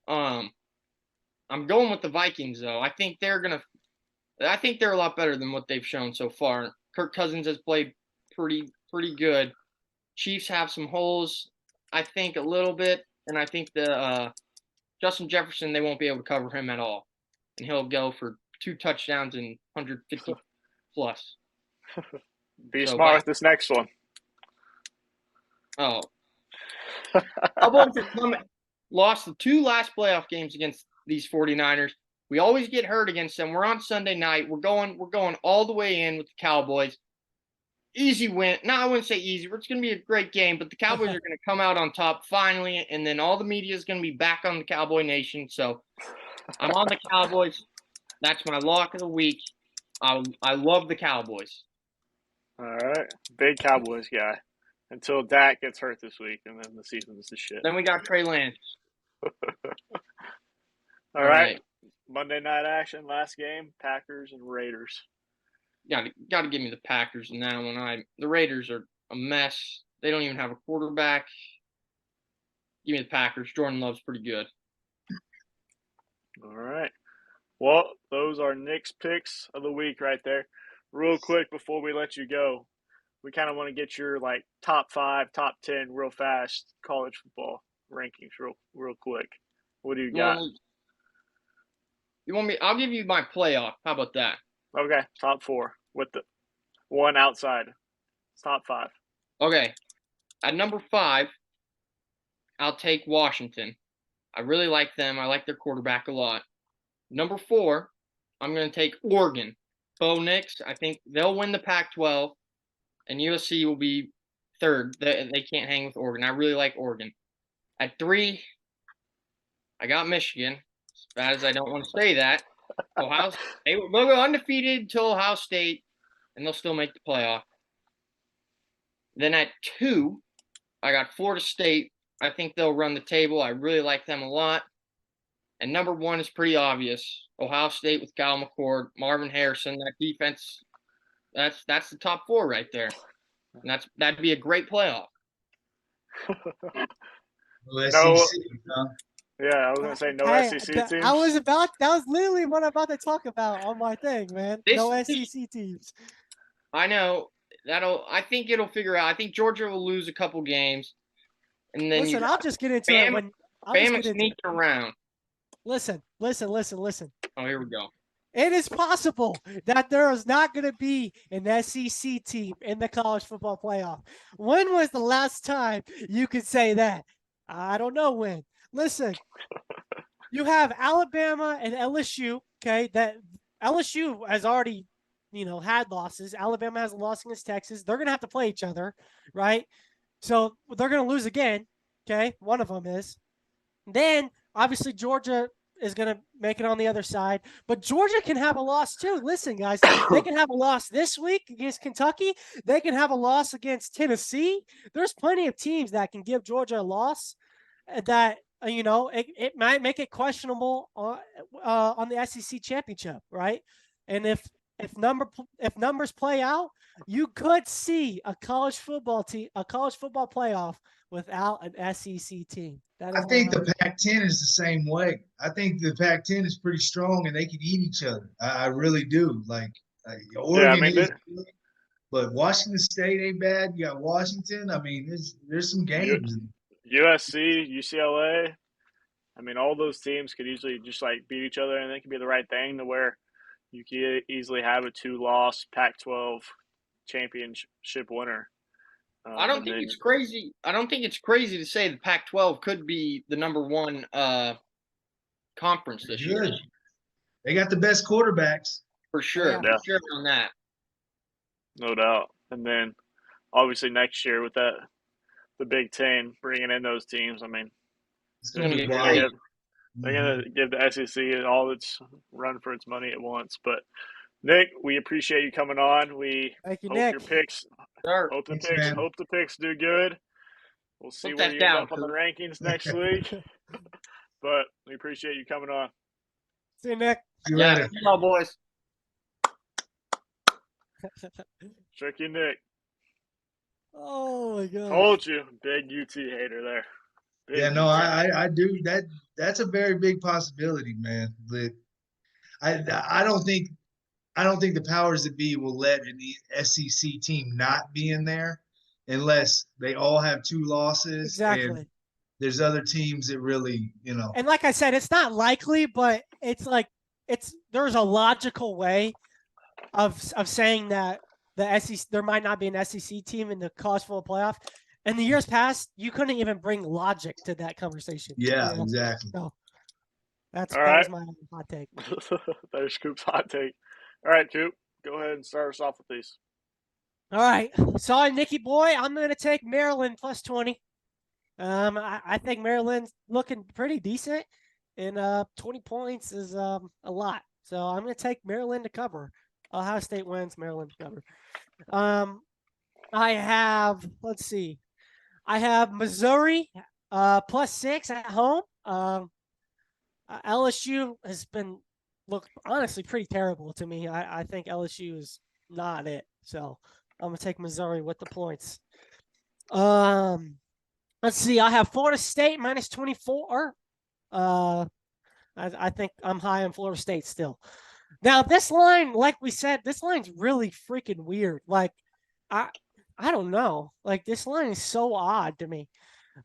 I'm going with the Vikings, though. I think they're a lot better than what they've shown so far. Kirk Cousins has played pretty good. Chiefs have some holes, I think, a little bit. And I think the Justin Jefferson, they won't be able to cover him at all. And he'll go for 2 touchdowns and 150 plus. Be smart with this next one. Oh. Cowboys lost the 2 last playoff games against these 49ers. We always get hurt against them. We're on Sunday night. We're going all the way in with the Cowboys. Easy win. No, I wouldn't say easy. It's going to be a great game, but the Cowboys are going to come out on top finally, and then all the media is going to be back on the Cowboy Nation. So I'm on the Cowboys. That's my lock of the week. I love the Cowboys. All right. Big Cowboys guy. Until Dak gets hurt this week, and then the season's the shit. Then we got Trey Lance. All right. Monday night action, last game, Packers and Raiders. Got to give me the Packers in that one. The Raiders are a mess. They don't even have a quarterback. Give me the Packers. Jordan Love's pretty good. All right. Well, those are Nick's picks of the week right there. Real quick before we let you go, we kind of want to get your top 5, top 10 real fast college football rankings real quick. What do you got? You want me? I'll give you my playoff. How about that? Okay, top 4 with the one outside. Top 5. Okay. At number 5, I'll take Washington. I really like them. I like their quarterback a lot. Number 4, I'm going to take Oregon. Bo Nix, I think they'll win the Pac-12, and USC will be 3rd. They can't hang with Oregon. I really like Oregon. At 3, I got Michigan. As bad as I don't want to say that, Ohio State, they'll go undefeated until Ohio State, and they'll still make the playoff. Then at 2, I got Florida State. I think they'll run the table. I really like them a lot. And number 1 is pretty obvious. Ohio State with Kyle McCord, Marvin Harrison. That defense, that's the top 4 right there. And that'd be a great playoff. No. SEC, huh? Yeah, I was gonna say no Hey, SEC that teams. was literally what I'm about to talk about on my thing, man. No SEC teams. I know. I think it'll figure out. I think Georgia will lose a couple games. And then Listen, I'll just get into Bama, it when Bama sneaked around. Listen. Oh, here we go. It is possible that there is not going to be an SEC team in the college football playoff. When was the last time you could say that? I don't know when. Listen, you have Alabama and LSU, okay? That LSU has already, had losses. Alabama has a loss against Texas. They're going to have to play each other, right? So they're going to lose again, okay? One of them is. Then, obviously, Georgia is going to make it on the other side. But Georgia can have a loss too. Listen, guys, they can have a loss this week against Kentucky. They can have a loss against Tennessee. There's plenty of teams that can give Georgia a loss that, it might make it questionable on the SEC championship, right? And if numbers play out, you could see a college football playoff without an SEC team. I think the Pac-10 is the same way. I think the Pac-10 is pretty strong and they can eat each other. I really do. Like Oregon is good, but Washington State ain't bad. You got Washington. I mean, there's some games. USC, UCLA. I mean, all those teams could easily just beat each other, and it could be the right thing to where you could easily have a 2-loss Pac-12 championship winner. I don't think it's crazy. I don't think it's crazy to say the Pac-12 could be the number 1 conference this year. They got the best quarterbacks. For sure. Yeah. For sure on that. No doubt. And then, obviously, next year with the Big Ten bringing in those teams, I mean, it's going to be wild. They're going to give the SEC all its run for its money at once. But, Nick, we appreciate you coming on. We Thank you, hope Nick. your picks hope the picks do good. We'll see where you end up on the rankings next week. But we appreciate you coming on. See you, Nick. See you later. See y'all, boys. Tricky Nick. Oh my god. Told you, big UT hater there. Yeah, no, I do. That's a very big possibility, man. But I don't think the powers that be will let an SEC team not be in there unless they all have 2 losses. Exactly. And there's other teams that really, And like I said, it's not likely, but there's a logical way of saying that the SEC there might not be an SEC team in the college football playoff. In the years past, you couldn't even bring logic to that conversation. Yeah, exactly. So that was my hot take. There's Coop's hot take. All right, Coop, go ahead and start us off with these. All right. Sorry, Nicky boy. I'm going to take Maryland plus 20. I think Maryland's looking pretty decent, and 20 points is a lot. So I'm going to take Maryland to cover. Ohio State wins, Maryland to cover. I have Missouri plus 6 at home. LSU has been honestly pretty terrible to me. I think LSU is not it. So I'm going to take Missouri with the points. Let's see. I have Florida State minus 24. I think I'm high on Florida State still. Now, this line, like we said, this line's really freaking weird. Like, I don't know. Like, this line is so odd to me.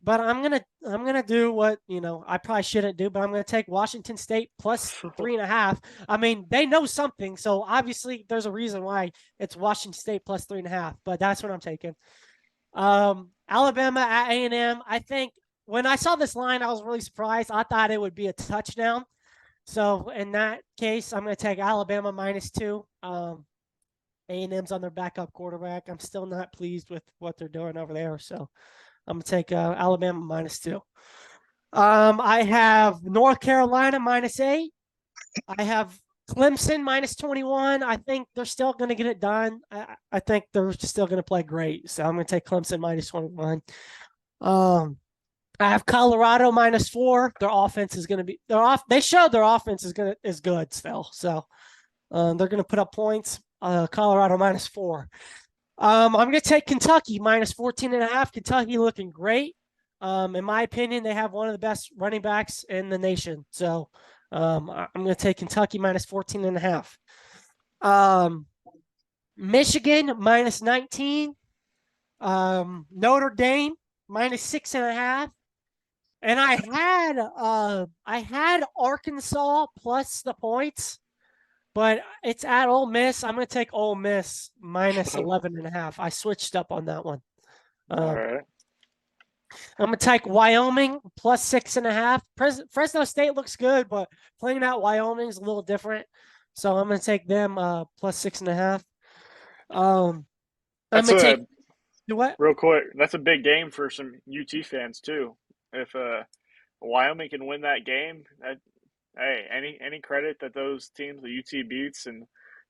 But I'm gonna do what I probably shouldn't do. But I'm gonna take Washington State plus 3.5. I mean, they know something, so obviously there's a reason why it's Washington State plus 3.5. But that's what I'm taking. Alabama at A&M. I think when I saw this line, I was really surprised. I thought it would be a touchdown. So in that case, I'm going to take Alabama -2. A&M's on their backup quarterback. I'm still not pleased with what they're doing over there. So I'm going to take Alabama -2. I have North Carolina -8. I have Clemson -21. I think they're still going to get it done. I think they're still going to play great. So I'm going to take Clemson -21. I have Colorado -4. Their offense is going to be they showed their offense is good still. So they're going to put up points. Colorado -4. I'm going to take Kentucky -14.5. Kentucky looking great. In my opinion, they have one of the best running backs in the nation. So I'm going to take Kentucky -14.5. Michigan -19. Notre Dame -6.5. And I had Arkansas plus the points, but it's at Ole Miss. I'm going to take Ole Miss -11.5. I switched up on that one. All right. I'm going to take Wyoming +6.5. Fresno State looks good, but playing out Wyoming is a little different. So I'm going to take them +6.5. I'm going to take what? Real quick. That's a big game for some UT fans too. If Wyoming can win that game, hey, any credit that those teams, the UT beats, and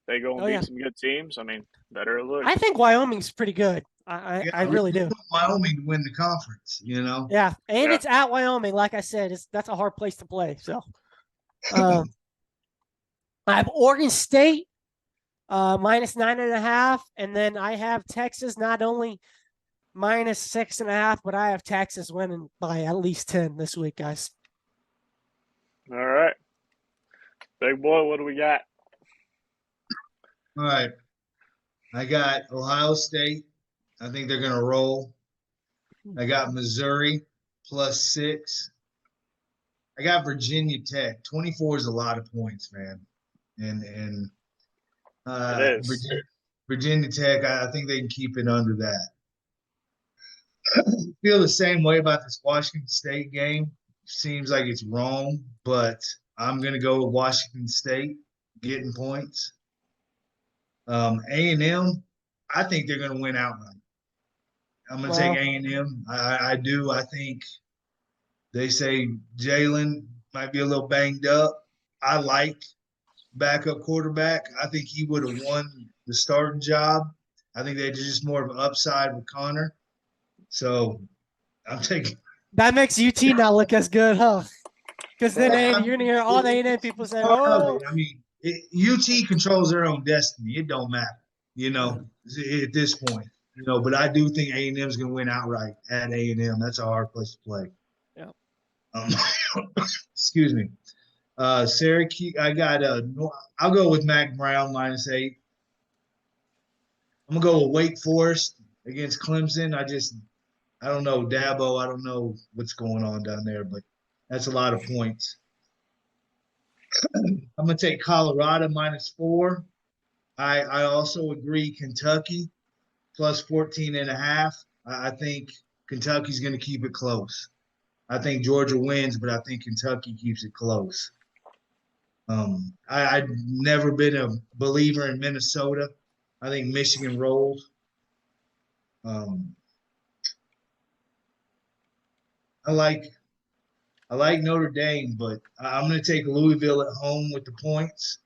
they go and beat some good teams. I mean, better it looks. I think Wyoming's pretty good. I really do. Wyoming to win the conference, you know. Yeah, and it's at Wyoming. Like I said, that's a hard place to play. So, I have Oregon State -9.5, and then I have Texas not only -6.5, but I have Texas winning by at least 10 this week, guys. All right, big boy, what do we got? All right, I got Ohio State. I think they're going to roll. I got Missouri +6. I got Virginia Tech. 24 is a lot of points, man. And it is. Virginia Tech, I think they can keep it under that. I feel the same way about this Washington State game. Seems like it's wrong, but I'm going to go with Washington State getting points. A&M, I think they're going to win outright. I'm going to take A&M. I do. I think they say Jalen might be a little banged up. I like backup quarterback. I think he would have won the starting job. I think they're just more of an upside with Connor. So I'm taking. That makes UT not look as good, huh? Because then you're going to hear all the A&M people say, oh. I mean, UT controls their own destiny. It don't matter, you know, at this point. You know, but I do think A&M is going to win outright at A&M. That's a hard place to play. Yeah. Excuse me. Syracuse, I got I'll go with Mac Brown -8. I'm going to go with Wake Forest against Clemson. I don't know, Dabo. I don't know what's going on down there, but that's a lot of points. I'm going to take Colorado -4. I also agree Kentucky +14.5. I think Kentucky's going to keep it close. I think Georgia wins, but I think Kentucky keeps it close. I've never been a believer in Minnesota. I think Michigan rolls. I like Notre Dame, but I'm going to take Louisville at home with the points.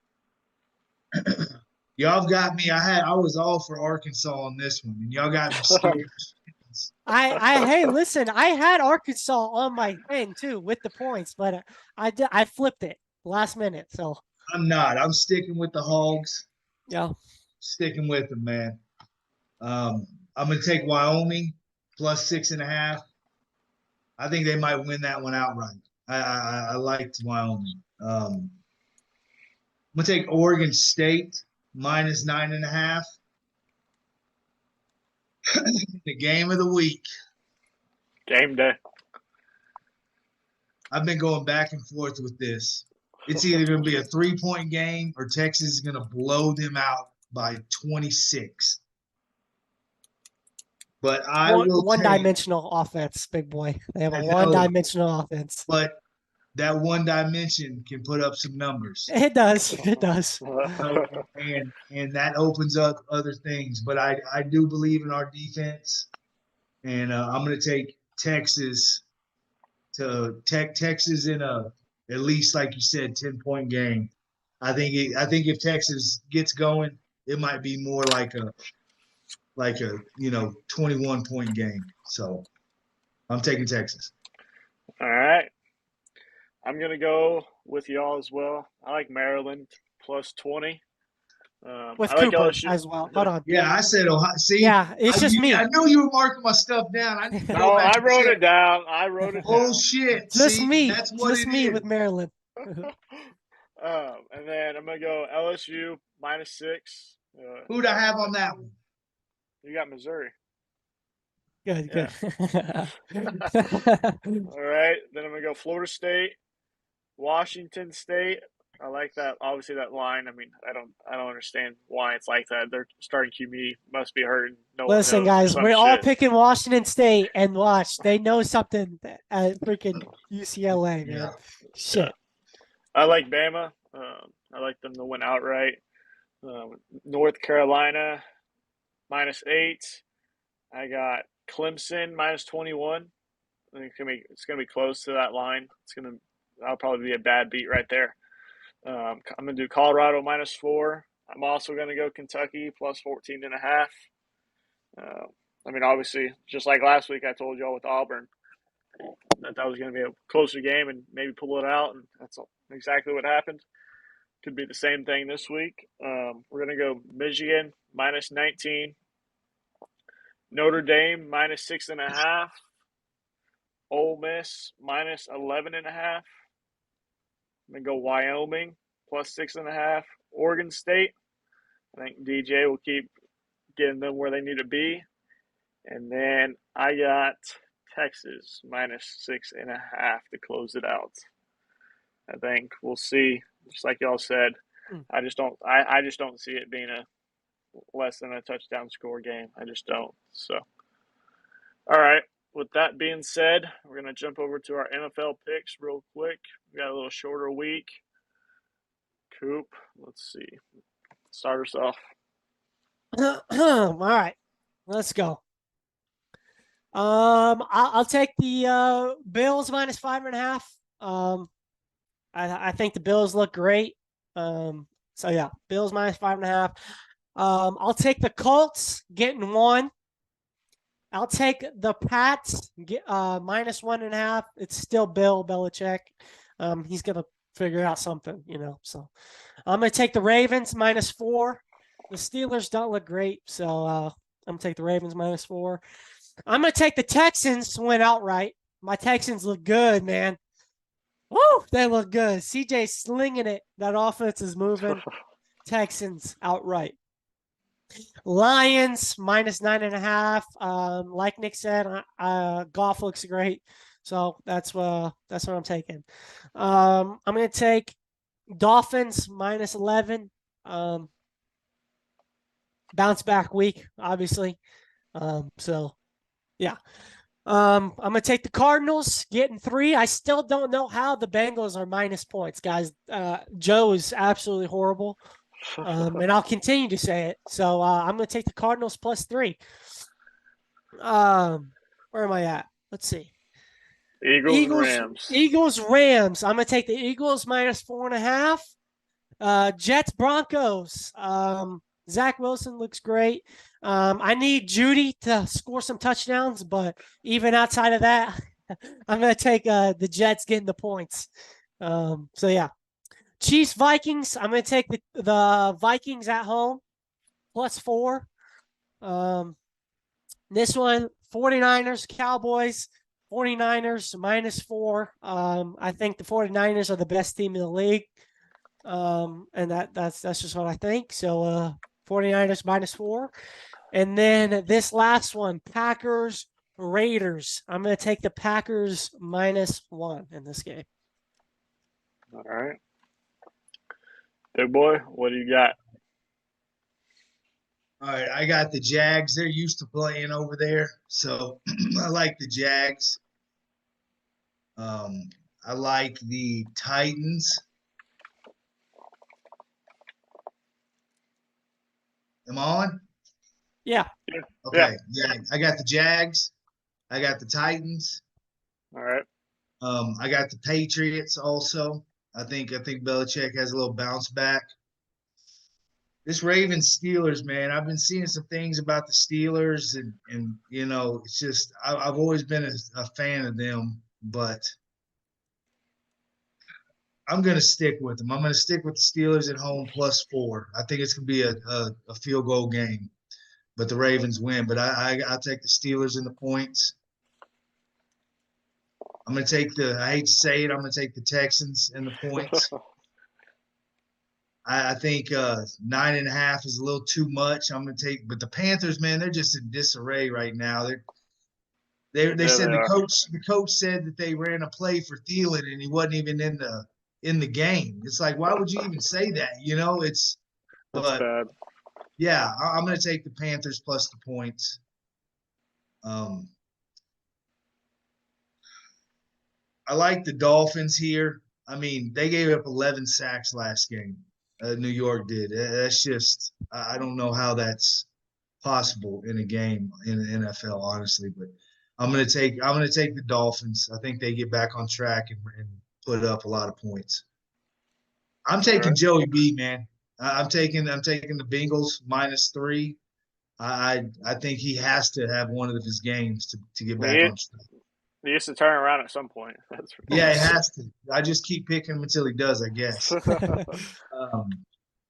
Y'all got me. I was all for Arkansas on this one, and y'all got me scared. Hey, listen, I had Arkansas on my thing too with the points, but I flipped it last minute. So I'm not. I'm sticking with the Hogs. Yeah, sticking with them, man. I'm gonna take Wyoming +6.5. I think they might win that one outright. I liked Wyoming. I'm gonna take Oregon State -9.5. The game of the week. Game day. I've been going back and forth with this. It's either going to be a 3-point game or Texas is going to blow them out by 26. But I will take, one-dimensional offense, big boy. They have a I know. one-dimensional offense. but that one dimension can put up some numbers. It does. It does. And that opens up other things. But I do believe in our defense, and I'm going to take Texas Texas in a at least, like you said, 10-point game. I think if Texas gets going, it might be more like a 21-point game. So I'm taking Texas. All right. I'm going to go with y'all as well. I like Maryland plus 20. With I like Cooper LSU as well. Hold on. Yeah, I said Ohio. See, Yeah, it's just me. I knew you were marking my stuff down. I need to No, go back I and wrote check. it down. I wrote it Oh down. shit! Just See, me. that's what Just it me is. with Maryland. And then I'm going to go LSU minus 6. Who'd I have on that one? You got Missouri. Good, Yeah. good. All right. Then I'm going to go Florida State, Washington State. I like that. Obviously, that line. I mean, I don't understand why it's like that. Their starting QB must be hurt. No one Listen, knows, or guys, some we're all shit. picking Washington State, and watch, they know something at freaking UCLA, man. Yeah. Shit. I like Bama. I like them to win outright. North Carolina minus 8. I got Clemson minus 21. I think it's gonna be close to that line. That'll probably be a bad beat right there. I'm gonna do Colorado minus 4. I'm also gonna go Kentucky plus 14.5. I mean, obviously, just like last week, I told y'all with Auburn that was going to be a closer game and maybe pull it out, and that's exactly what happened. Could be the same thing this week. We're going to go Michigan minus 19, Notre Dame minus 6.5, Ole Miss minus 11.5. I'm going to go Wyoming plus 6.5, Oregon State. I think DJ will keep getting them where they need to be. And then I got Texas minus 6.5 to close it out. I think we'll see. Just like y'all said, I just don't see it being a less than a touchdown score game. I just don't. So, all right. With that being said, we're gonna jump over to our NFL picks real quick. We got a little shorter week. Coop, let's see. Start us off. All right, let's go. I'll take the Bills minus 5.5. I think the Bills look great. So yeah, Bills minus 5.5. I'll take the Colts getting 1. I'll take the Pats minus 1.5. It's still Bill Belichick. He's gonna figure out something, So I'm gonna take the Ravens minus 4. The Steelers don't look great, so I'm gonna take the Ravens minus 4. I'm going to take the Texans to win outright. My Texans look good, man. Woo, they look good. CJ slinging it. That offense is moving. Texans outright. Lions minus 9.5. Like Nick said, Goff looks great. So that's what I'm taking. I'm going to take Dolphins minus 11. Bounce back week, obviously. So yeah. I'm going to take the Cardinals getting 3. I still don't know how the Bengals are minus points, guys. Joe is absolutely horrible. And I'll continue to say it. So I'm going to take the Cardinals plus 3. Where am I at? Let's see. Rams. Eagles, Rams. I'm going to take the Eagles minus 4.5. Jets, Broncos. Zach Wilson looks great. I need Judy to score some touchdowns, but even outside of that, I'm going to take the Jets getting the points. So, yeah. Chiefs, Vikings. I'm going to take the Vikings at home, plus 4. This one, 49ers, Cowboys. 49ers, minus 4. I think the 49ers are the best team in the league. And that's just what I think. So, 49ers minus 4. And then this last one, Packers, Raiders. I'm going to take the Packers minus 1 in this game. All right. Big boy, what do you got? All right, I got the Jags. They're used to playing over there, so I like the Jags. I like the Titans. Am I on? Yeah. Okay. Yeah, I got the Jags. I got the Titans. All right. I got the Patriots also. I think Belichick has a little bounce back. This Ravens Steelers, man, I've been seeing some things about the Steelers, and you know, it's just I've always been a fan of them, but I'm gonna stick with them. I'm gonna stick with the Steelers at home +4. I think it's gonna be a field goal game, but the Ravens win. But I'll take the Steelers in the points. I'm gonna take I hate to say it, I'm gonna take the Texans in the points. I think 9.5 is a little too much. I'm gonna take, but the Panthers, man, they're just in disarray right now. They Yeah, said they are. the coach said that they ran a play for Thielen and he wasn't even in the game. It's like, why would you even say that? You know, That's but bad. yeah, I'm gonna take the Panthers plus the points. I like the Dolphins here. I mean, they gave up 11 sacks last game. New York did. That's just I don't know how that's possible in a game in the NFL, honestly. But I'm gonna take the Dolphins. I think they get back on track and put up a lot of points. I'm All taking right. Joey B, man. I'm taking the Bengals -3. I think he has to have one of his games to get back on track. He used to turn around at some point. That's for Yeah, he has to. I just keep picking him until he does, I guess.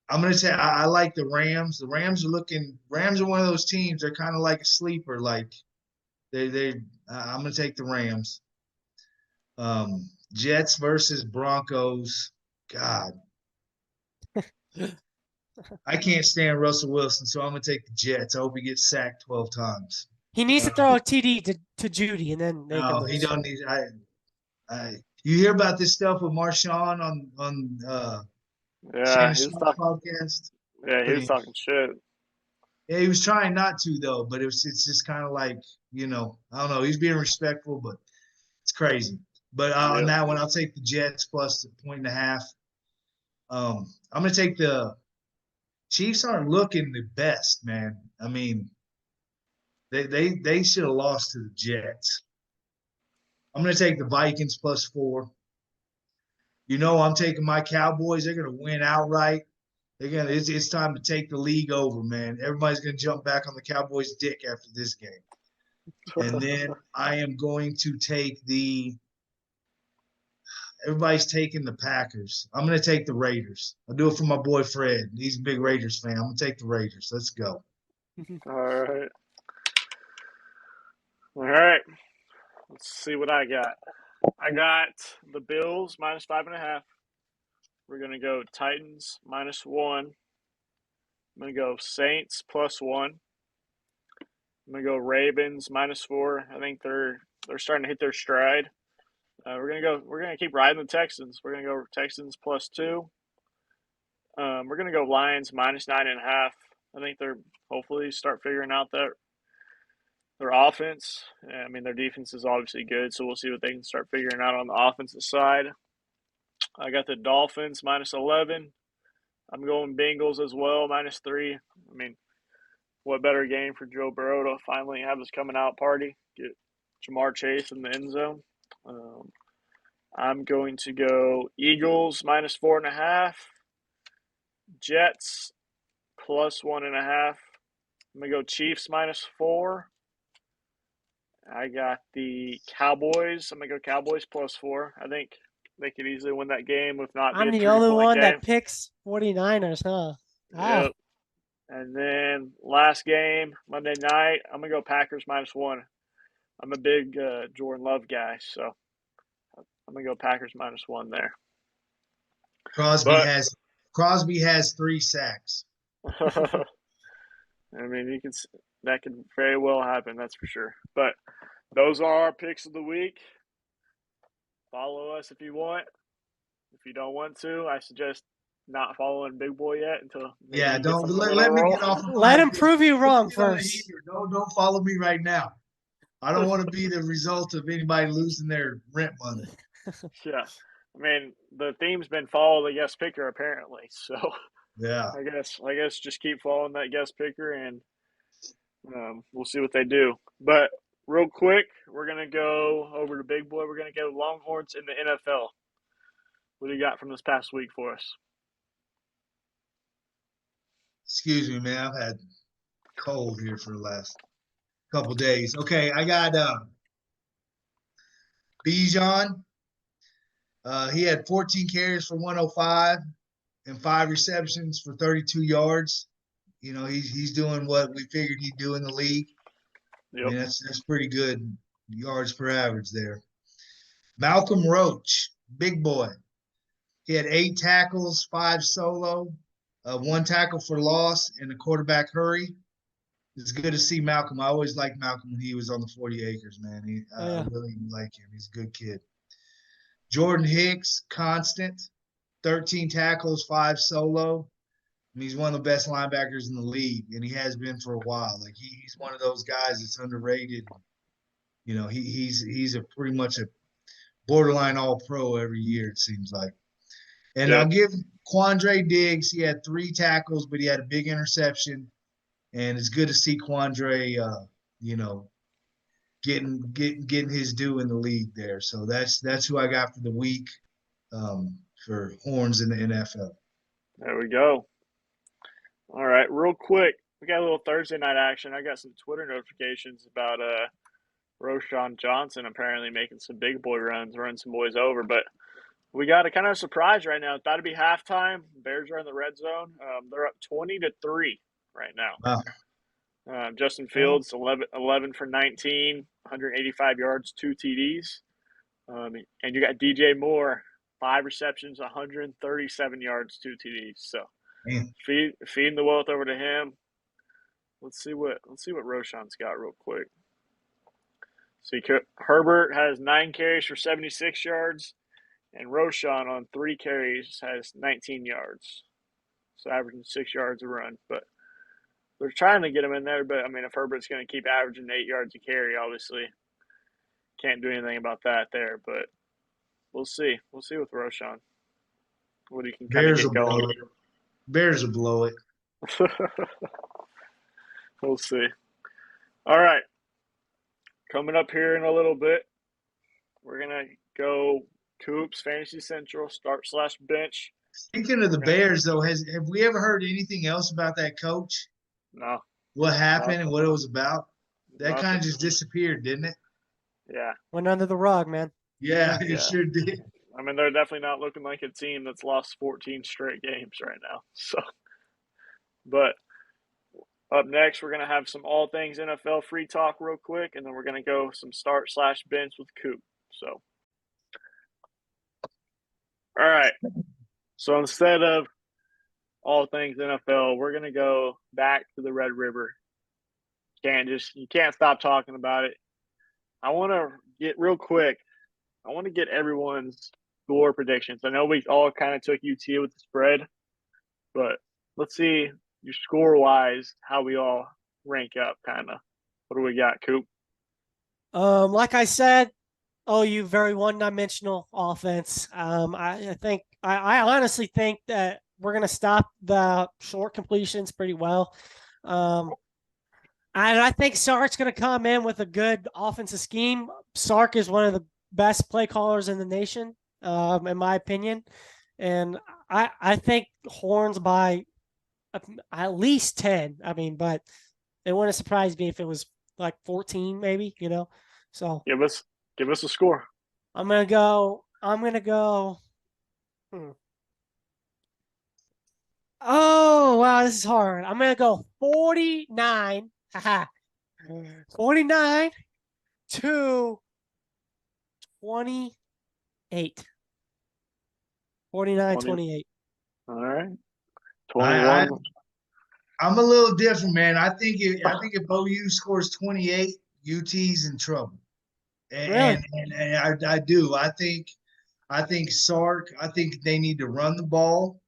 I'm gonna say I like the Rams. The Rams are one of those teams. They're kind of like a sleeper. Like I'm gonna take the Rams. Jets versus Broncos. God, I can't stand Russell Wilson, so I'm gonna take the Jets. I hope he gets sacked 12 times. He needs to throw a TD to Judy, and then they can No, he lose. don't need. You hear about this stuff with Marshawn on Yeah, Shannon he was Sharp's talking. podcast? Yeah, he was Pretty. talking shit. Yeah, he was trying not to though, but it's just kind of like, you know, I don't know. He's being respectful, but it's crazy. But on Yeah. that one, I'll take the Jets plus a 1.5. I'm gonna take the Chiefs. Aren't looking the best, man. I mean, they should have lost to the Jets. I'm gonna take the Vikings +4. You know, I'm taking my Cowboys. They're gonna win outright. It's time to take the league over, man. Everybody's gonna jump back on the Cowboys' dick after this game. And then I am going to take everybody's taking the Packers. I'm going to take the Raiders. I'll do it for my boy Fred. He's a big Raiders fan. I'm going to take the Raiders. Let's go. All right. All right. Let's see what I got. I got the Bills -5.5. We're gonna go Titans -1. I'm gonna go Saints +1. I'm gonna go Ravens -4. I think they're starting to hit their stride. We're gonna keep riding the Texans. We're gonna go Texans +2. We're gonna go Lions -9.5. I think they're hopefully start figuring out their offense. I mean, their defense is obviously good, so we'll see what they can start figuring out on the offensive side. I got the Dolphins -11. I'm going Bengals as well -3. I mean, what better game for Joe Burrow to finally have his coming out party? Get Jamar Chase in the end zone. I'm going to go Eagles -4.5. Jets +1.5. I'm gonna go Chiefs -4. I got the Cowboys. I'm gonna go Cowboys +4. I think they could easily win that game with not I'm being the a only 3-point one game. that picks 49ers, huh? Wow. Yep. And then last game, Monday night, I'm gonna go Packers -1. I'm a big Jordan Love guy, so I'm gonna go Packers -1 there. Crosby has 3 sacks. I mean, that could very well happen. That's for sure. But those are our picks of the week. Follow us if you want. If you don't want to, I suggest not following Big Boy yet until maybe Yeah, he gets don't on a let, little let me roll? get off of Let my him prove you wrong get on the first. heater. Don't follow me right now. I don't want to be the result of anybody losing their rent money. Yeah. I mean, the theme's been follow the guest picker apparently. So Yeah. I guess just keep following that guest picker and we'll see what they do. But real quick, we're gonna go over to Big Boy. We're gonna go Longhorns in the NFL. What do you got from this past week for us? Excuse me, man. I've had cold here for the last couple days. Okay, I got Bijan. He had 14 carries for 105 and 5 receptions for 32 yards. You know, he's doing what we figured he'd do in the league. I mean, Yep. that's pretty good yards per average there. Malcolm Roach, big boy. He had 8 tackles, 5 solo, 1 tackle for loss, and a quarterback hurry. It's good to see Malcolm. I always liked Malcolm when he was on the 40 acres, man. I really like him. He's a good kid. Jordan Hicks, constant, 13 tackles, 5 solo. I mean, he's one of the best linebackers in the league, and he has been for a while. Like he's one of those guys that's underrated. You know, he's a pretty much a borderline all pro every year, it seems like. And Yep. I'll give Quandre Diggs, he had 3 tackles, but he had a big interception. And it's good to see Quandre you know, getting his due in the league there. So that's who I got for the week for horns in the NFL. There we go. All right, real quick, we got a little Thursday night action. I got some Twitter notifications about Roshan Johnson apparently making some big boy runs, running some boys over. But we got a kind of surprise right now. It's about to be halftime. Bears are in the red zone. They're up 20-3 right now. Wow. Justin Fields, 11 for 19, 185 yards, 2 TDs. And you got DJ Moore, 5 receptions, 137 yards, 2 TDs. So Man. feeding the wealth over to him. Let's see what Roshan's got real quick. See, Herbert has 9 carries for 76 yards, and Roshan on 3 carries has 19 yards. So averaging 6 yards a run. But they're trying to get him in there. But I mean, if Herbert's going to keep averaging 8 yards a carry, obviously can't do anything about that there. But we'll see. We'll see with Roshan what he can kind of Bears get will blow going. it. Bears will blow it. We'll see. All right. Coming up here in a little bit, we're going to go Coops, Fantasy Central, start/bench. Speaking of the Bears, though, have we ever heard anything else about that coach? No. What happened Nothing. and what it was about? That kind of Nothing. just disappeared, didn't it? Yeah. Went under the rug, man. Yeah, Yeah. it sure did. I mean, they're definitely not looking like a team that's lost 14 straight games right now. So, but up next, we're going to have some all things NFL free talk real quick, and then we're going to go some start/bench with Coop. So, all right. So instead of all things NFL, we're going to go back to the Red River. You can't stop talking about it. I want to get real quick. I want to get everyone's score predictions. I know we all kind of took UT with the spread, but let's see your score wise how we all rank up. Kind of. What do we got, Coop? Like I said, OU very one-dimensional offense. I honestly think that we're gonna stop the short completions pretty well. And I think Sark's going to come in with a good offensive scheme. Sark is one of the best play callers in the nation, in my opinion. And I think Horns by at least 10. I mean, but it wouldn't surprise me if it was like 14, maybe, you know. So give us a score. I'm gonna go. Oh wow, this is hard. I'm gonna go 49. 49 to 28. 49, 28. All right. 21. I'm a little different, man. I think if OU scores 28, UT's in trouble. And I do. I think Sark, I think they need to run the ball.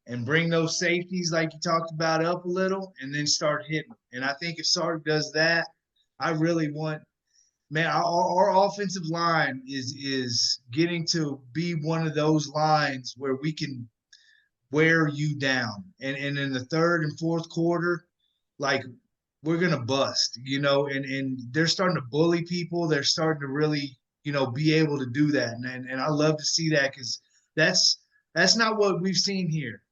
and bring those safeties like you talked about up a little and then start hitting. And I think if Sark does that, I really want, man, our offensive line is getting to be one of those lines where we can wear you down. And in the third and fourth quarter, like we're gonna bust, and they're starting to bully people. They're starting to really, be able to do that. And I love to see that because that's not what we've seen here.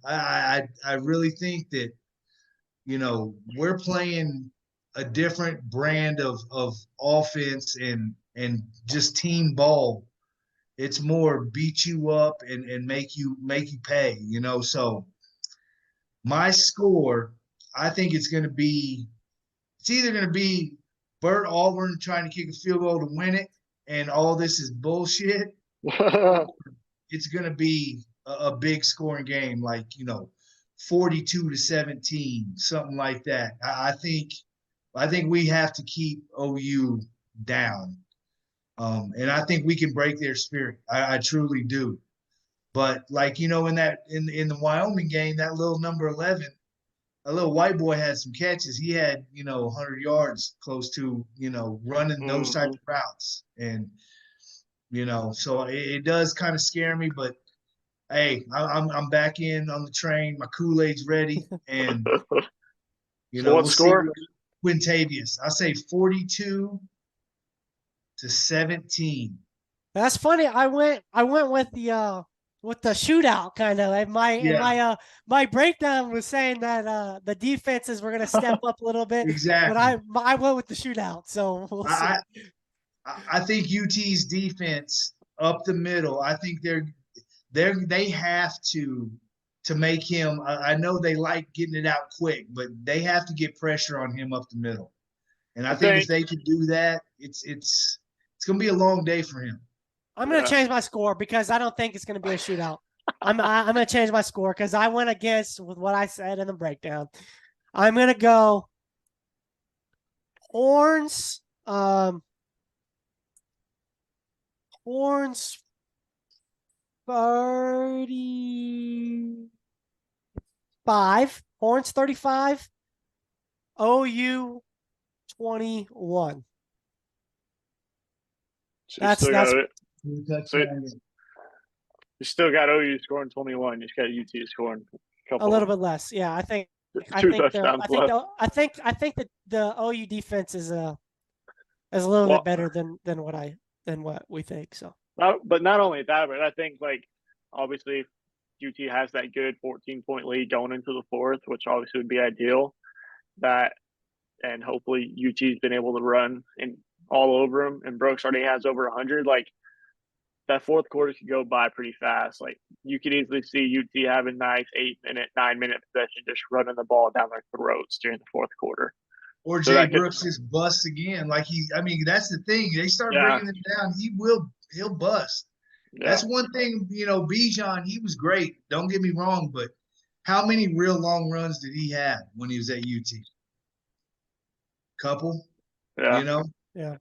I really think that, we're playing a different brand of offense and just team ball. It's more beat you up and make you pay, So my score, I think it's either going to be Bert Auburn trying to kick a field goal to win it, and all this is bullshit. It's going to be a big scoring game, like 42-17, something like that. I think we have to keep OU down, and I think we can break their spirit. I truly do. But like in the Wyoming game, that little number 11, a little white boy had some catches. He had 100 yards close to running those types of routes, and so it does kind of scare me. But hey, I'm back in on the train. My Kool-Aid's ready, and So what we'll score? see. Quintavious, I say 42-17. That's funny. I went with the shootout kind of. And my breakdown was saying that the defenses were going to step up a little bit. Exactly. But I went with the shootout. So we'll see. I think UT's defense up the middle. I think they have to make him. I know they like getting it out quick, but they have to get pressure on him up the middle. And I think if they can do that, it's going to be a long day for him. I'm going to change my score because I don't think it's going to be a shootout. I'm going to change my score because I went against with what I said in the breakdown. I'm going to go Horns. Horns 35. Horns 35. OU 21. So you still got OU scoring 21. You just got UT scoring a little bit less. Yeah, I think touchdowns left. I think that the OU defense is a little bit better than what we think. So, but not only that, but I think obviously UT has that good 14-point lead going into the fourth, which obviously would be ideal. And hopefully UT's been able to run and all over them, and Brooks already has over 100. That fourth quarter could go by pretty fast. You could easily see UT having nice 9-minute possession, just running the ball down their throats during the fourth quarter. Or Jay Brooks just busts again. That's the thing. They start bringing him down. He'll bust. Yeah. That's one thing, Bijan, he was great. Don't get me wrong, but how many real long runs did he have when he was at UT? Couple? Yeah. Yeah.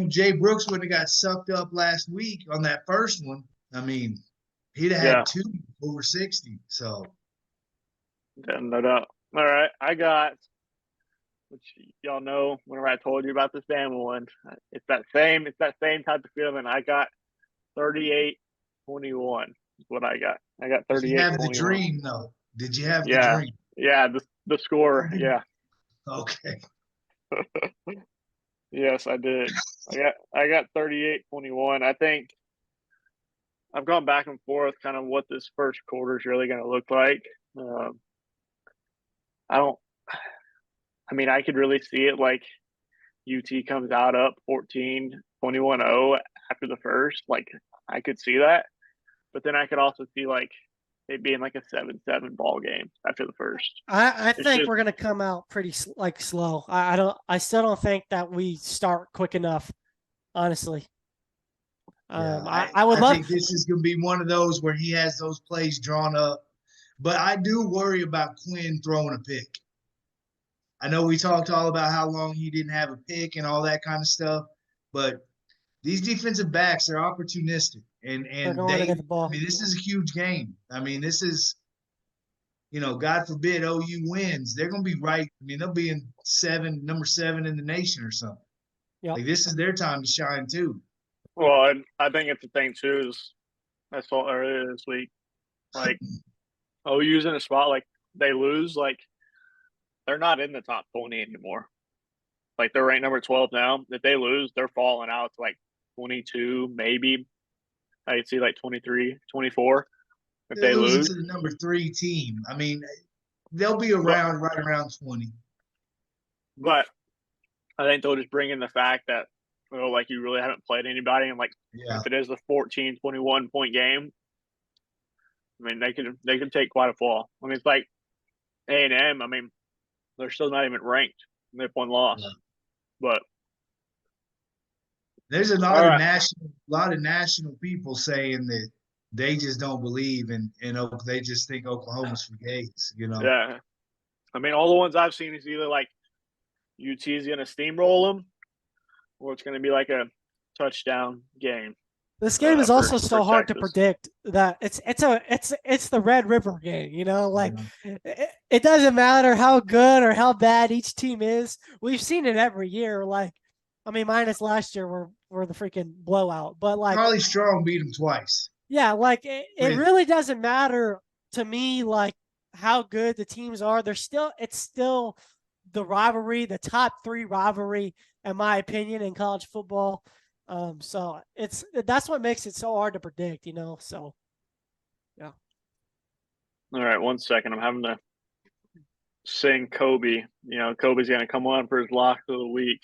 Jay Brooks wouldn't have got sucked up last week on that first one. He'd have had 2 over 60. So. Yeah, no doubt. All right. I got, which y'all know whenever I told you about this Bama one, it's that same type of feeling. I got 38-21 is what I got. I got 38-21. Did you have the dream, though? Did you have the dream? Yeah, the score, yeah. Okay. Yes, I did. I got 38-21. I think I've gone back and forth kind of what this first quarter is really going to look like. I could really see it UT comes out up 14-21-0 after the first. I could see that. But then I could also see it being a 7-7 ball game after the first. I think we're going to come out pretty slow. I still don't think that we start quick enough, honestly. I think this is going to be one of those where he has those plays drawn up. But I do worry about Quinn throwing a pick. I know we talked all about how long he didn't have a pick and all that kind of stuff, but these defensive backs are opportunistic. And They're going to get the ball. I mean, this is a huge game. I mean, this is, God forbid OU wins. They're going to be right. I mean, they'll be in number 7 in the nation or something. Yep. Like, this is their time to shine too. Well, I think it's the thing too is I saw earlier this week, like OU's in a spot like they lose, like they're not in the top 20 anymore. Like they're ranked number 12 now. If they lose, they're falling out to like 22, maybe. I could see like 23, 24 if They're they losing lose. to the number 3 team. I mean, they'll be around right around 20. But I think they'll just bring in the fact that, like you really haven't played anybody. And like if it is a 14, 21 point game, I mean, they can take quite a fall. I mean, it's like A&M. I mean, they're still not even ranked. They've one loss. Yeah. But there's a lot of national people saying that they just don't believe in they just think Oklahoma's for gays, Yeah. I mean, all the ones I've seen is either like UT's going to steamroll them or it's going to be like a touchdown game. This game is also so hard to predict that it's the Red River game, like it doesn't matter how good or how bad each team is. We've seen it every year. Like, I mean, minus last year were the freaking blowout, but like Charlie Strong beat them twice. Yeah. Like it really doesn't matter to me, like how good the teams are. It's still the rivalry, the top 3 rivalry, in my opinion, in college football. So that's what makes it so hard to predict, so yeah. All right, 1 second. I'm having to sing Kobe. Kobe's going to come on for his lock of the week.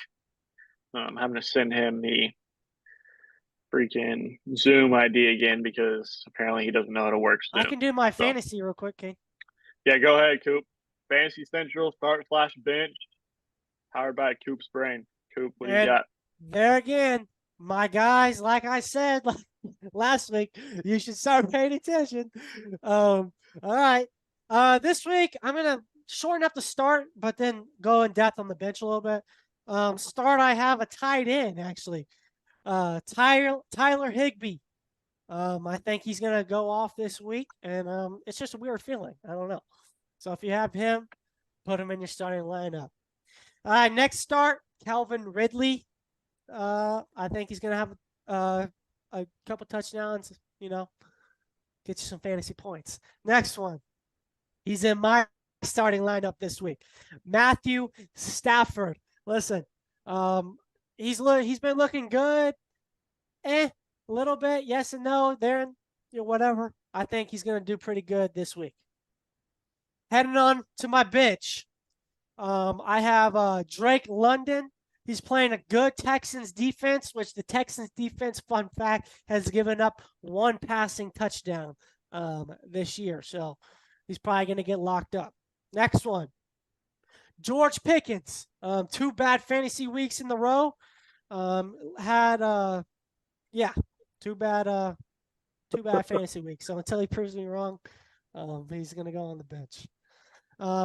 I'm having to send him the freaking Zoom ID again because apparently he doesn't know how to work Zoom. I can do my fantasy real quick, King. Yeah, go ahead, Coop. Fantasy Central, start/bench, powered by Coop's Brain. Coop, what do you got? There again, my guys, like I said last week, you should start paying attention. All right. This week, I'm going to shorten up the start, but then go in depth on the bench a little bit. Start, I have a tight end, actually. Tyler Higbee. I think he's going to go off this week, and it's just a weird feeling. I don't know. So if you have him, put him in your starting lineup. All right, next start, Calvin Ridley. I think he's going to have a couple touchdowns, get you some fantasy points. Next one. He's in my starting lineup this week. Matthew Stafford. Listen, he's been looking good. A little bit, yes and no. There, whatever. I think he's going to do pretty good this week. Heading on to my bench. I have Drake London. He's playing a good Texans defense, which the Texans defense, fun fact, has given up 1 passing touchdown this year. So he's probably going to get locked up. Next one. George Pickens. 2 bad fantasy weeks in the row. Had 2 bad fantasy weeks. So until he proves me wrong, he's going to go on the bench.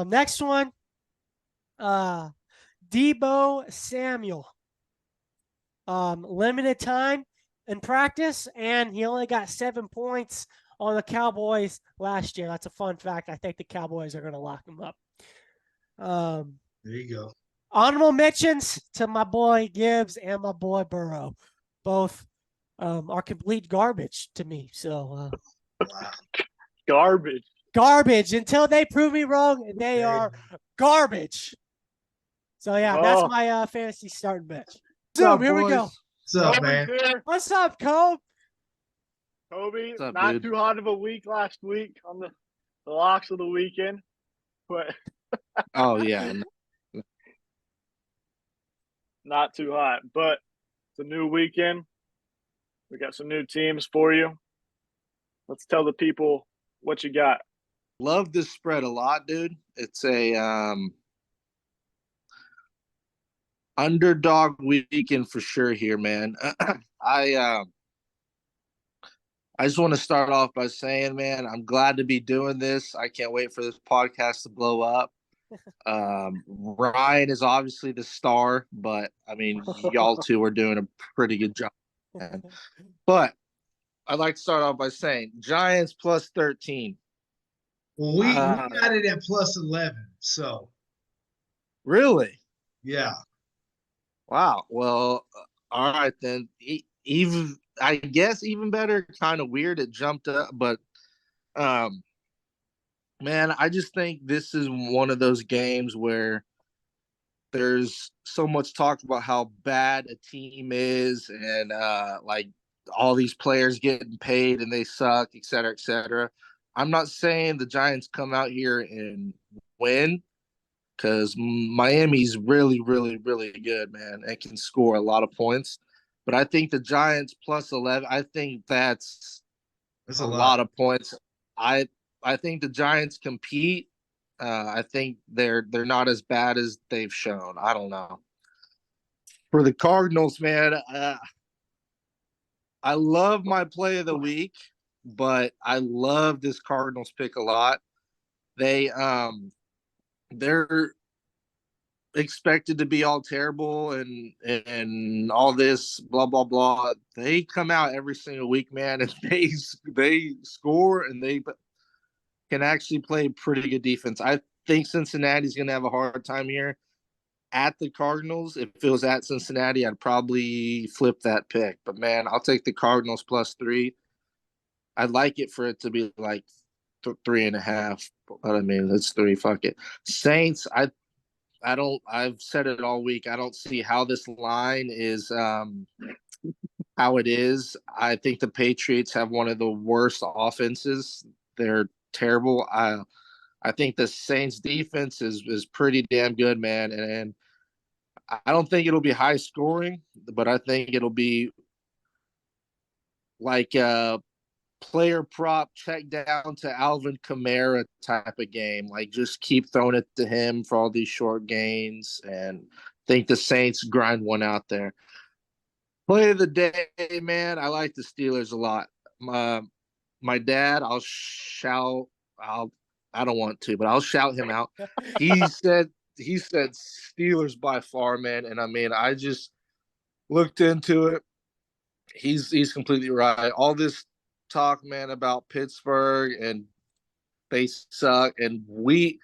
Next one. Deebo Samuel. Limited time in practice, and he only got 7 points on the Cowboys last year. That's a fun fact. I think the Cowboys are going to lock him up. There you go. Honorable mentions to my boy Gibbs and my boy Burrow. Both are complete garbage to me. So garbage until they prove me wrong. They are garbage. So yeah, that's my fantasy starting bench. Zoom, here we go. What's up, man? What's up, Kobe? Kobe, not too hot of a week last week on the locks of the weekend, but oh yeah, not too hot. But it's a new weekend. We got some new teams for you. Let's tell the people what you got. Love this spread a lot, dude. It's a underdog weekend for sure here, man. I just want to start off by saying, man, I'm glad to be doing this. I can't wait for this podcast to blow up. Ryan is obviously the star, but I mean, y'all two are doing a pretty good job, man. But I'd like to start off by saying Giants plus 13. Well, we got it at plus 11. So Really? yeah. Wow. Well, all right then. Even I guess even better. Kind of weird. It jumped up, but um, man, I just think this is one of those games where there's so much talk about how bad a team is, and like all these players getting paid and they suck, et cetera, et cetera. I'm not saying the Giants come out here and win, because Miami's really, really, really good, man, and can score a lot of points. But I think the Giants plus 11, I think that's a a lot. lot of points. I I think the Giants compete. I think they're not as bad as they've shown. I don't know. For the Cardinals, man, I love my play of the week, but I love this Cardinals pick a lot. They're expected to be all terrible and all this blah blah blah. They come out every single week, man, and they score and they can actually play pretty good defense. I think Cincinnati's going to have a hard time here at the Cardinals. If it was at Cincinnati, I'd probably flip that pick. But man, I'll take the Cardinals plus 3. I'd like it for it to be like 3.5. But I mean, it's 3. Fuck it. Saints. I don't. I've said it all week. I don't see how this line is how it is. I think the Patriots have one of the worst offenses. They're terrible. I think the Saints defense is pretty damn good, man. And I don't think it'll be high scoring, but I think it'll be like a player prop check down to Alvin Kamara type of game. Like just keep throwing it to him for all these short gains, and think the Saints grind one out there. Play of the day, man. I like the Steelers a lot. My dad, I don't want to, but I'll shout him out. He said Steelers by far, man. And I mean, I just looked into it. He's completely right. All this talk, man, about Pittsburgh and they suck, and we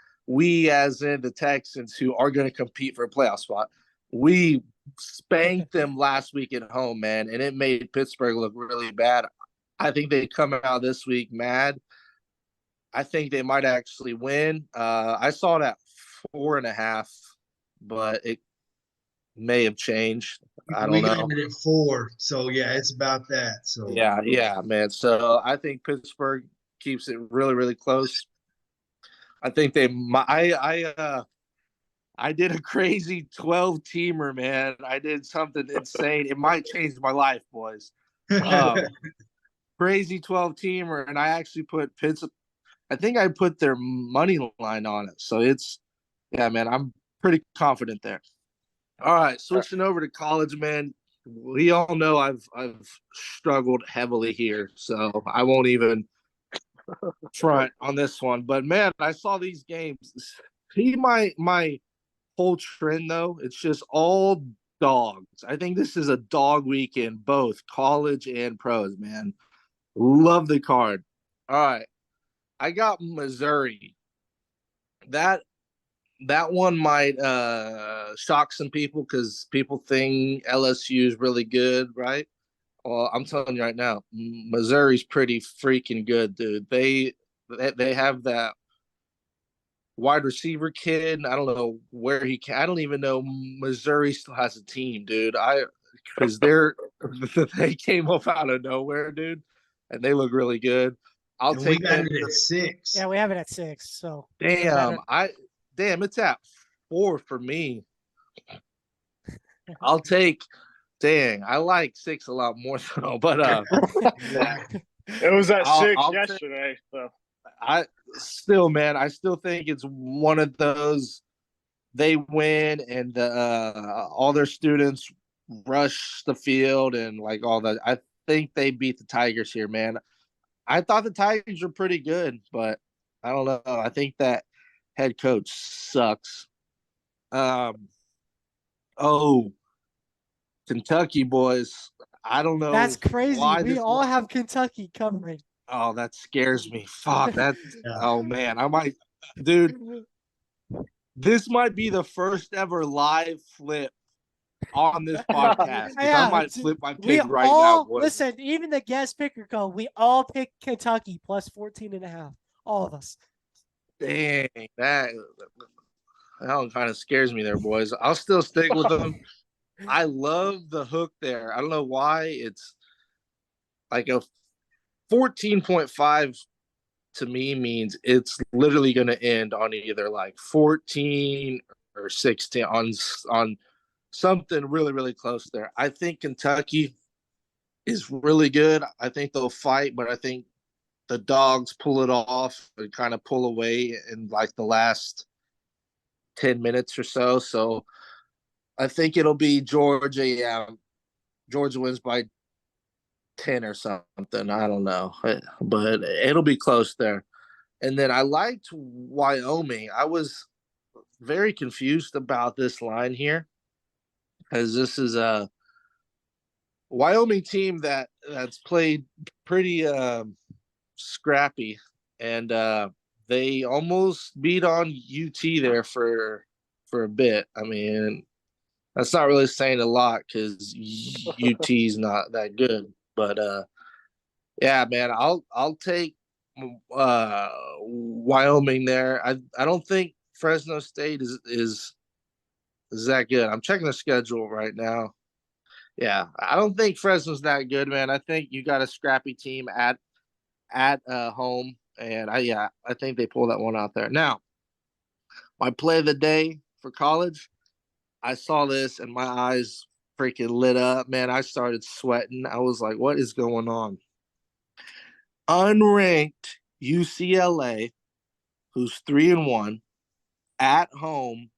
as in the Texans who are going to compete for a playoff spot, we spanked them last week at home, man, and it made Pittsburgh look really bad. I think they come out this week mad. I think they might actually win. I saw it at 4.5, but it may have changed. I don't We know. got it at 4, so yeah, it's about that. So Yeah, man. So I think Pittsburgh keeps it really, really close. I think I did a crazy 12-teamer, man. I did something insane. It might change my life, boys. Crazy 12-teamer, and I actually put Pittsburgh. I think I put their money line on it. So yeah, man, I'm pretty confident there. All right, switching over to college, man. We all know I've struggled heavily here, so I won't even front on this one. But man, I saw these games. See my whole trend though. It's just all dogs. I think this is a dog weekend, both college and pros, man. Love the card. All right. I got Missouri. That one might shock some people because people think LSU is really good, right? Well, I'm telling you right now, Missouri's pretty freaking good, dude. They have that wide receiver kid. I don't know where he can. I don't even know Missouri still has a team, dude. Because they came up out of nowhere, dude, and they look really good. I'll and take we got them. it at 6. Yeah, we have it at 6. So Damn, it's at 4 for me. I'll take. Dang, I like 6 a lot more though. But Yeah. It was at I'll- 6 I'll yesterday. So I still think it's one of those. They win and all their students rush the field and like all that. I think they beat the Tigers here, man. I thought the Tigers were pretty good, but I don't know. I think that head coach sucks. Oh, Kentucky boys. I don't know. That's crazy. why We this all line- have Kentucky covering. Oh, that scares me. Fuck that. Yeah. Oh man, I might, dude. This might be the first ever live flip on this podcast. 'Cause Yeah, I might flip my we pick right now, all boys. listen. Even the guest picker code, we all picked Kentucky plus 14.5. All of us. Dang, that one kind of scares me there, boys. I'll still stick with them. I love the hook there. I don't know why it's like a 14.5 to me means it's literally going to end on either like 14 or 16 on something really, really close there. I think Kentucky is really good. I think they'll fight, but I think the dogs pull it off and kind of pull away in like the last 10 minutes or so. So I think it'll be Georgia. Yeah, Georgia wins by 10 or something. I don't know, but it'll be close there. And then I liked Wyoming. I was very confused about this line here because this is a Wyoming team that's played pretty scrappy, and they almost beat on UT there for a bit. I mean, that's not really saying a lot because UT's not that good, but yeah, man, I'll take Wyoming there. I don't think Fresno State is that good. I'm checking the schedule right now. Yeah, I don't think Fresno's that good, man. I think you got a scrappy team at home, and I think they pull that one out there. Now, my play of the day for college, I saw this and my eyes freaking lit up, man. I started sweating. I was like, what is going on? Unranked UCLA, who's 3-1, at home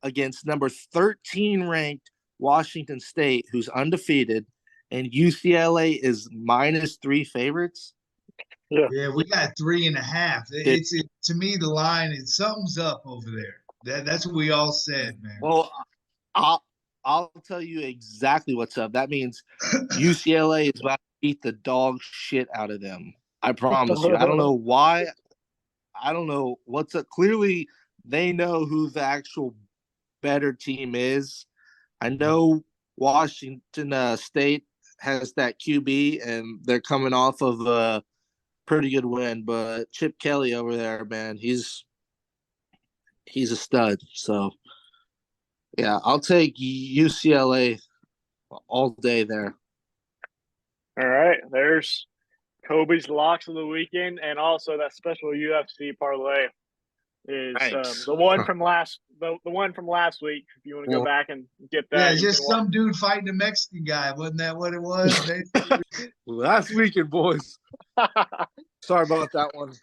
against number 13 ranked Washington State, who's undefeated, and UCLA is -3 favorites. Yeah, we got 3.5. It's to me the line. It something's up over there. That's what we all said, man. Well, I'll tell you exactly what's up. That means UCLA is about to beat the dog shit out of them. I promise you. I don't know why. I don't know what's up. Clearly, they know who the actual better team is. I know Washington State has that QB, and they're coming off of a pretty good win. But Chip Kelly over there, man, he's a stud. So, yeah, I'll take UCLA all day there. All right, there's Kobe's locks of the weekend, and also that special UFC parlay is the one from last week. If you want to go back and get that, yeah, just some dude fighting a Mexican guy. Wasn't that what it was? Last weekend, boys. Sorry about that one.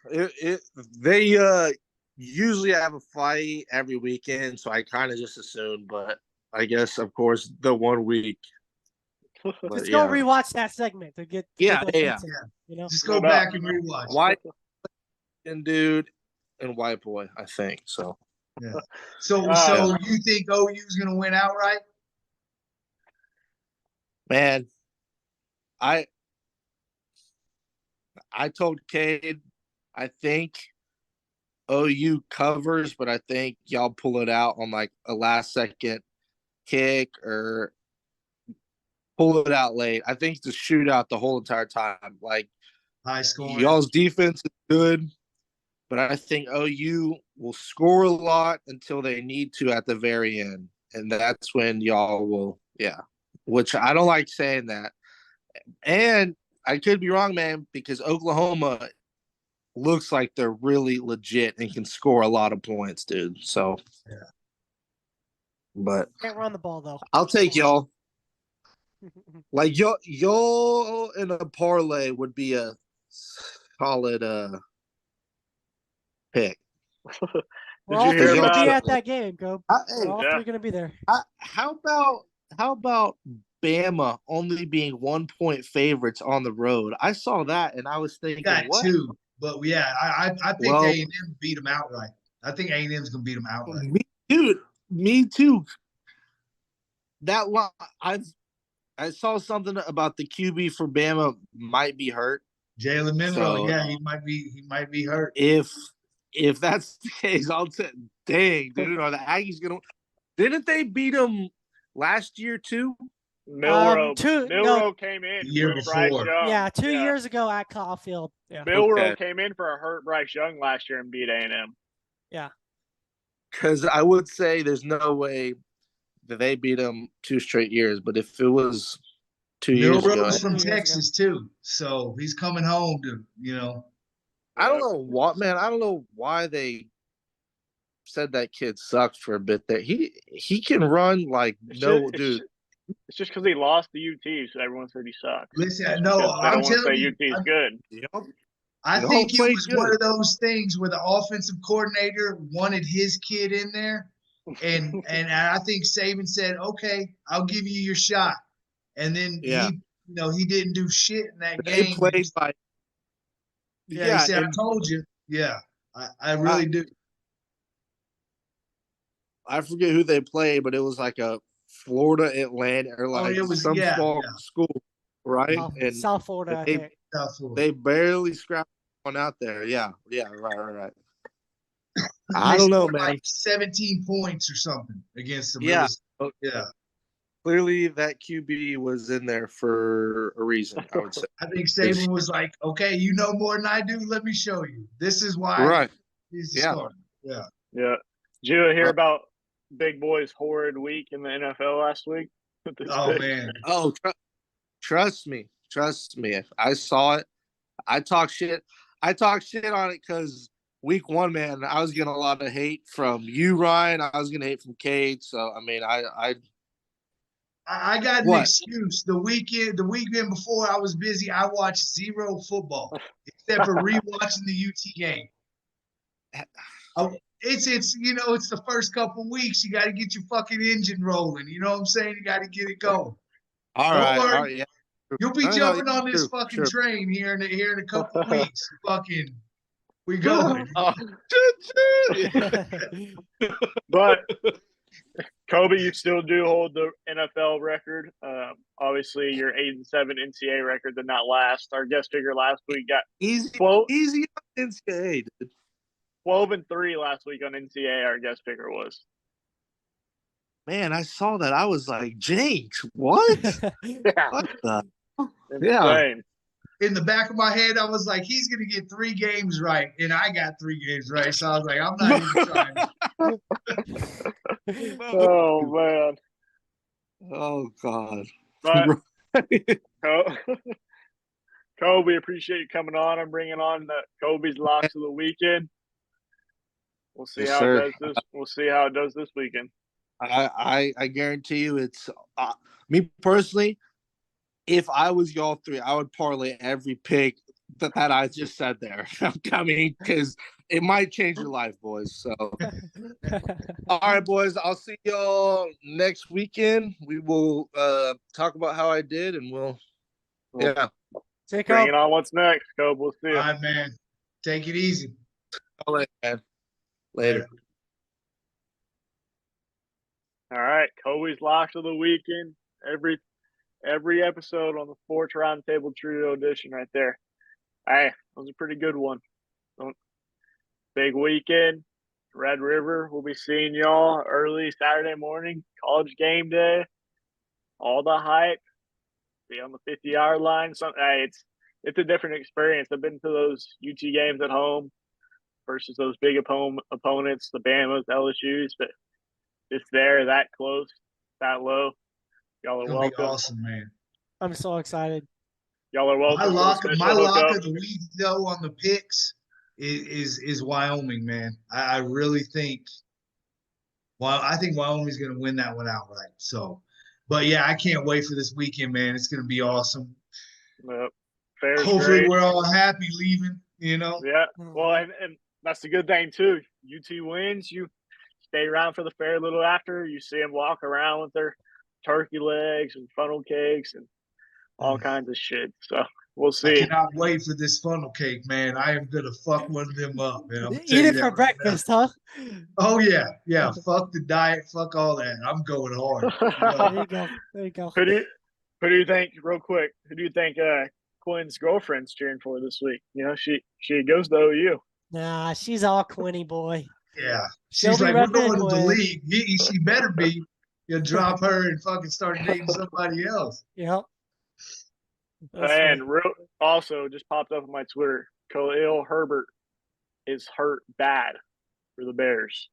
They usually have a fight every weekend, so I kind of just assumed. But I guess, of course, the 1 week. Let's go rewatch that segment to get yeah. You know, just go back and rewatch. White and dude and white boy, I think so. Yeah. So you think OU's gonna win outright? Man, I told Cade, I think OU covers, but I think y'all pull it out on like a last second kick or pull it out late. I think it's a shootout the whole entire time. Like high scoring. Y'all's defense is good, but I think OU will score a lot until they need to at the very end. And that's when y'all will, which I don't like saying that. And I could be wrong, man, because Oklahoma looks like they're really legit and can score a lot of points, dude. So, but can't run the ball though. I'll take y'all. Like y'all in a parlay would be a solid pick. We're all three gonna be at that game, Go. We're all three gonna be there. How about Bama only being 1 point favorites on the road? I saw that and I was thinking, what? Too, but I think A&M beat them outright. I think A&M's gonna beat them outright. Me too. That line, I saw something about the QB for Bama might be hurt. Jalen Monroe, So- yeah, he might be hurt. If that's the case, I'll say, dang, dude, are the Aggies gonna? Didn't they beat them last year too? Milroe came in The year for Bryce before. Young. Yeah, 2 years ago at Caulfield. Yeah. Milroe Okay. came in for a hurt Bryce Young last year and beat A&M. Because I would say there's no way that they beat them 2 straight years. But if it was 2 years ago, Milroe's from 2 years ago. Texas too, so he's coming home to I don't know what, man. I don't know why they said that kid sucked for a bit. There, he can run like dude. It's just because he lost to UT, so everyone said he sucks. Listen, no, Because they I'm don't want to telling say you, UT is good. I Y'all think it played was good. one of those things where the offensive coordinator wanted his kid in there, and I think Saban said, "Okay, I'll give you your shot," and then Yeah. he didn't do shit in that They game. played by Yeah, he said, and "I told you." Yeah, I really do. I forget who they played, but it was like a Florida Atlanta or like it was- some yeah, small yeah. school, right? And South Florida, I they- think. Tough for him. they barely scrapped one out there. Yeah, right. They I don't know, scored man. Like 17 points or something against them. It Yeah. was- yeah. Clearly, that QB was in there for a reason. I would say. I think Saban was like, "Okay, you know more than I do. Let me show you. This is why Right. he's the Yeah. starter." Yeah. Yeah. Did you hear about Big Boy's horrid week in the NFL last week? Oh man. Oh, trust me. If I saw it, I talk shit. I talk shit on it because week 1, man, I was getting a lot of hate from you, Ryan. I was getting hate from Cade. So I mean, I got an What? excuse. The weekend before, I was busy. I watched zero football except for rewatching the UT game. It's it's the first couple weeks. You got to get your fucking engine rolling. You know what I'm saying? You got to get it going. all Don't right, worry. all right, yeah. You'll be No, jumping on this true, fucking true. train here in a couple weeks. Fucking, we going. Oh, But Kobe, you still do hold the NFL record. Obviously, your 8-7 NCAA record did not last. Our guest figure last week got easy 12 on NCAA, dude. 12-3 last week on NCAA. Our guest figure was. Man, I saw that. I was like, Jinx, what? Yeah, What the? insane. Yeah. In the back of my head, I was like, he's gonna get 3 games right, and I got 3 games right. So I was like, I'm not even trying. Oh man. Oh God. But Kobe, appreciate you coming on and bringing on the Kobe's locks of the weekend. We'll see Yes, how sir. it does this. We'll see how it does this weekend. I guarantee you, it's me personally. If I was y'all 3, I would parlay every pick that I just said there. I mean, because it might change your life, boys. So, all right, boys. I'll see y'all next weekend. We will talk about how I did, and yeah. Take Bring off. it on. What's next, Kobe? We'll see All you. right, man. Take it easy. All right, man. Later. All right, Kobe's locks of the weekend. Every episode on the Sports Roundtable Trio Edition, right there. Hey, that was a pretty good one. Big weekend. Red River. We'll be seeing y'all early Saturday morning. College game day. All the hype. Be on the 50-yard line. Hey, it's a different experience. I've been to those UT games at home versus those big opponents, the Bamas, LSU's, but it's there, that close, that low. Y'all are It's gonna be welcome. awesome, man. I'm so excited. Y'all are welcome. My lock of the week though on the picks is Wyoming, man. I really think I think Wyoming's gonna win that one outright. So, but yeah, I can't wait for this weekend, man. It's gonna be awesome. Fair's Hopefully great. we're all happy leaving, you know. Yeah. Well, and that's a good thing too. UT wins, you stay around for the fair a little after. You see them walk around with their turkey legs and funnel cakes and all kinds of shit. So we'll I see. cannot wait for this funnel cake, man. I am gonna fuck one of them up, man. I'm gonna tell Eat you it that for right breakfast, now. huh? Oh fuck the diet, fuck all that. I'm going hard. There you go. There you go. Who Who do you think, real quick? Who do you think Quinn's girlfriend's cheering for this week? You know, she goes to OU. Nah, she's all Quinny boy. Yeah. She'll She's be like, we're repping going to the Quinn. league. She better be. You'll drop her and fucking start dating somebody else. Yep. That's And funny. also just popped up on my Twitter. Khalil Herbert is hurt bad for the Bears.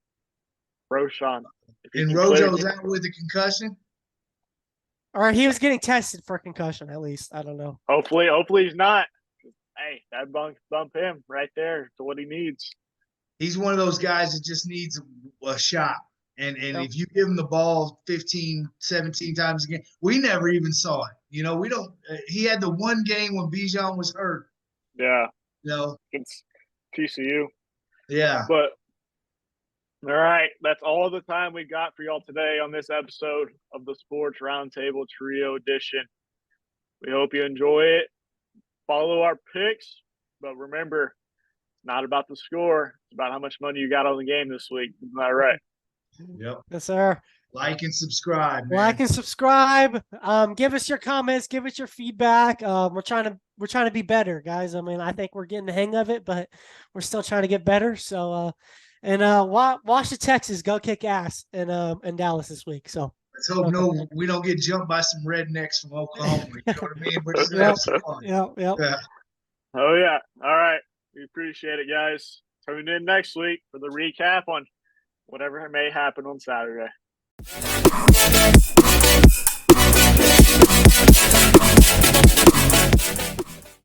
Roshan. And Rojo's out with a concussion. Or he was getting tested for concussion, at least. I don't know. Hopefully he's not. Hey, that bump him right there to what he needs. He's one of those guys that just needs a shot. And Yep. if you give him the ball 15, 17 times a game, we never even saw it. You know, we don't. He had the one game when Bijan was hurt. Yeah. You know. It's TCU. Yeah. But all right, that's all the time we got for y'all today on this episode of the Sports Roundtable Trio Edition. We hope you enjoy it. Follow our picks, but remember, it's not about the score. It's about how much money you got on the game this week. Isn't that right? Yep. Yes, sir. Like and subscribe, man. Like and subscribe. Give us your comments. Give us your feedback. We're trying to be better, guys. I mean, I think we're getting the hang of it, but we're still trying to get better. So, watch the Texas go kick ass in Dallas this week. So Let's hope we don't get jumped by some rednecks from Oklahoma. You know what I mean? We're just gonna have some fun. Yep. Yeah. Oh, yeah. All right. We appreciate it, guys. Tune in next week for the recap on whatever may happen on Saturday.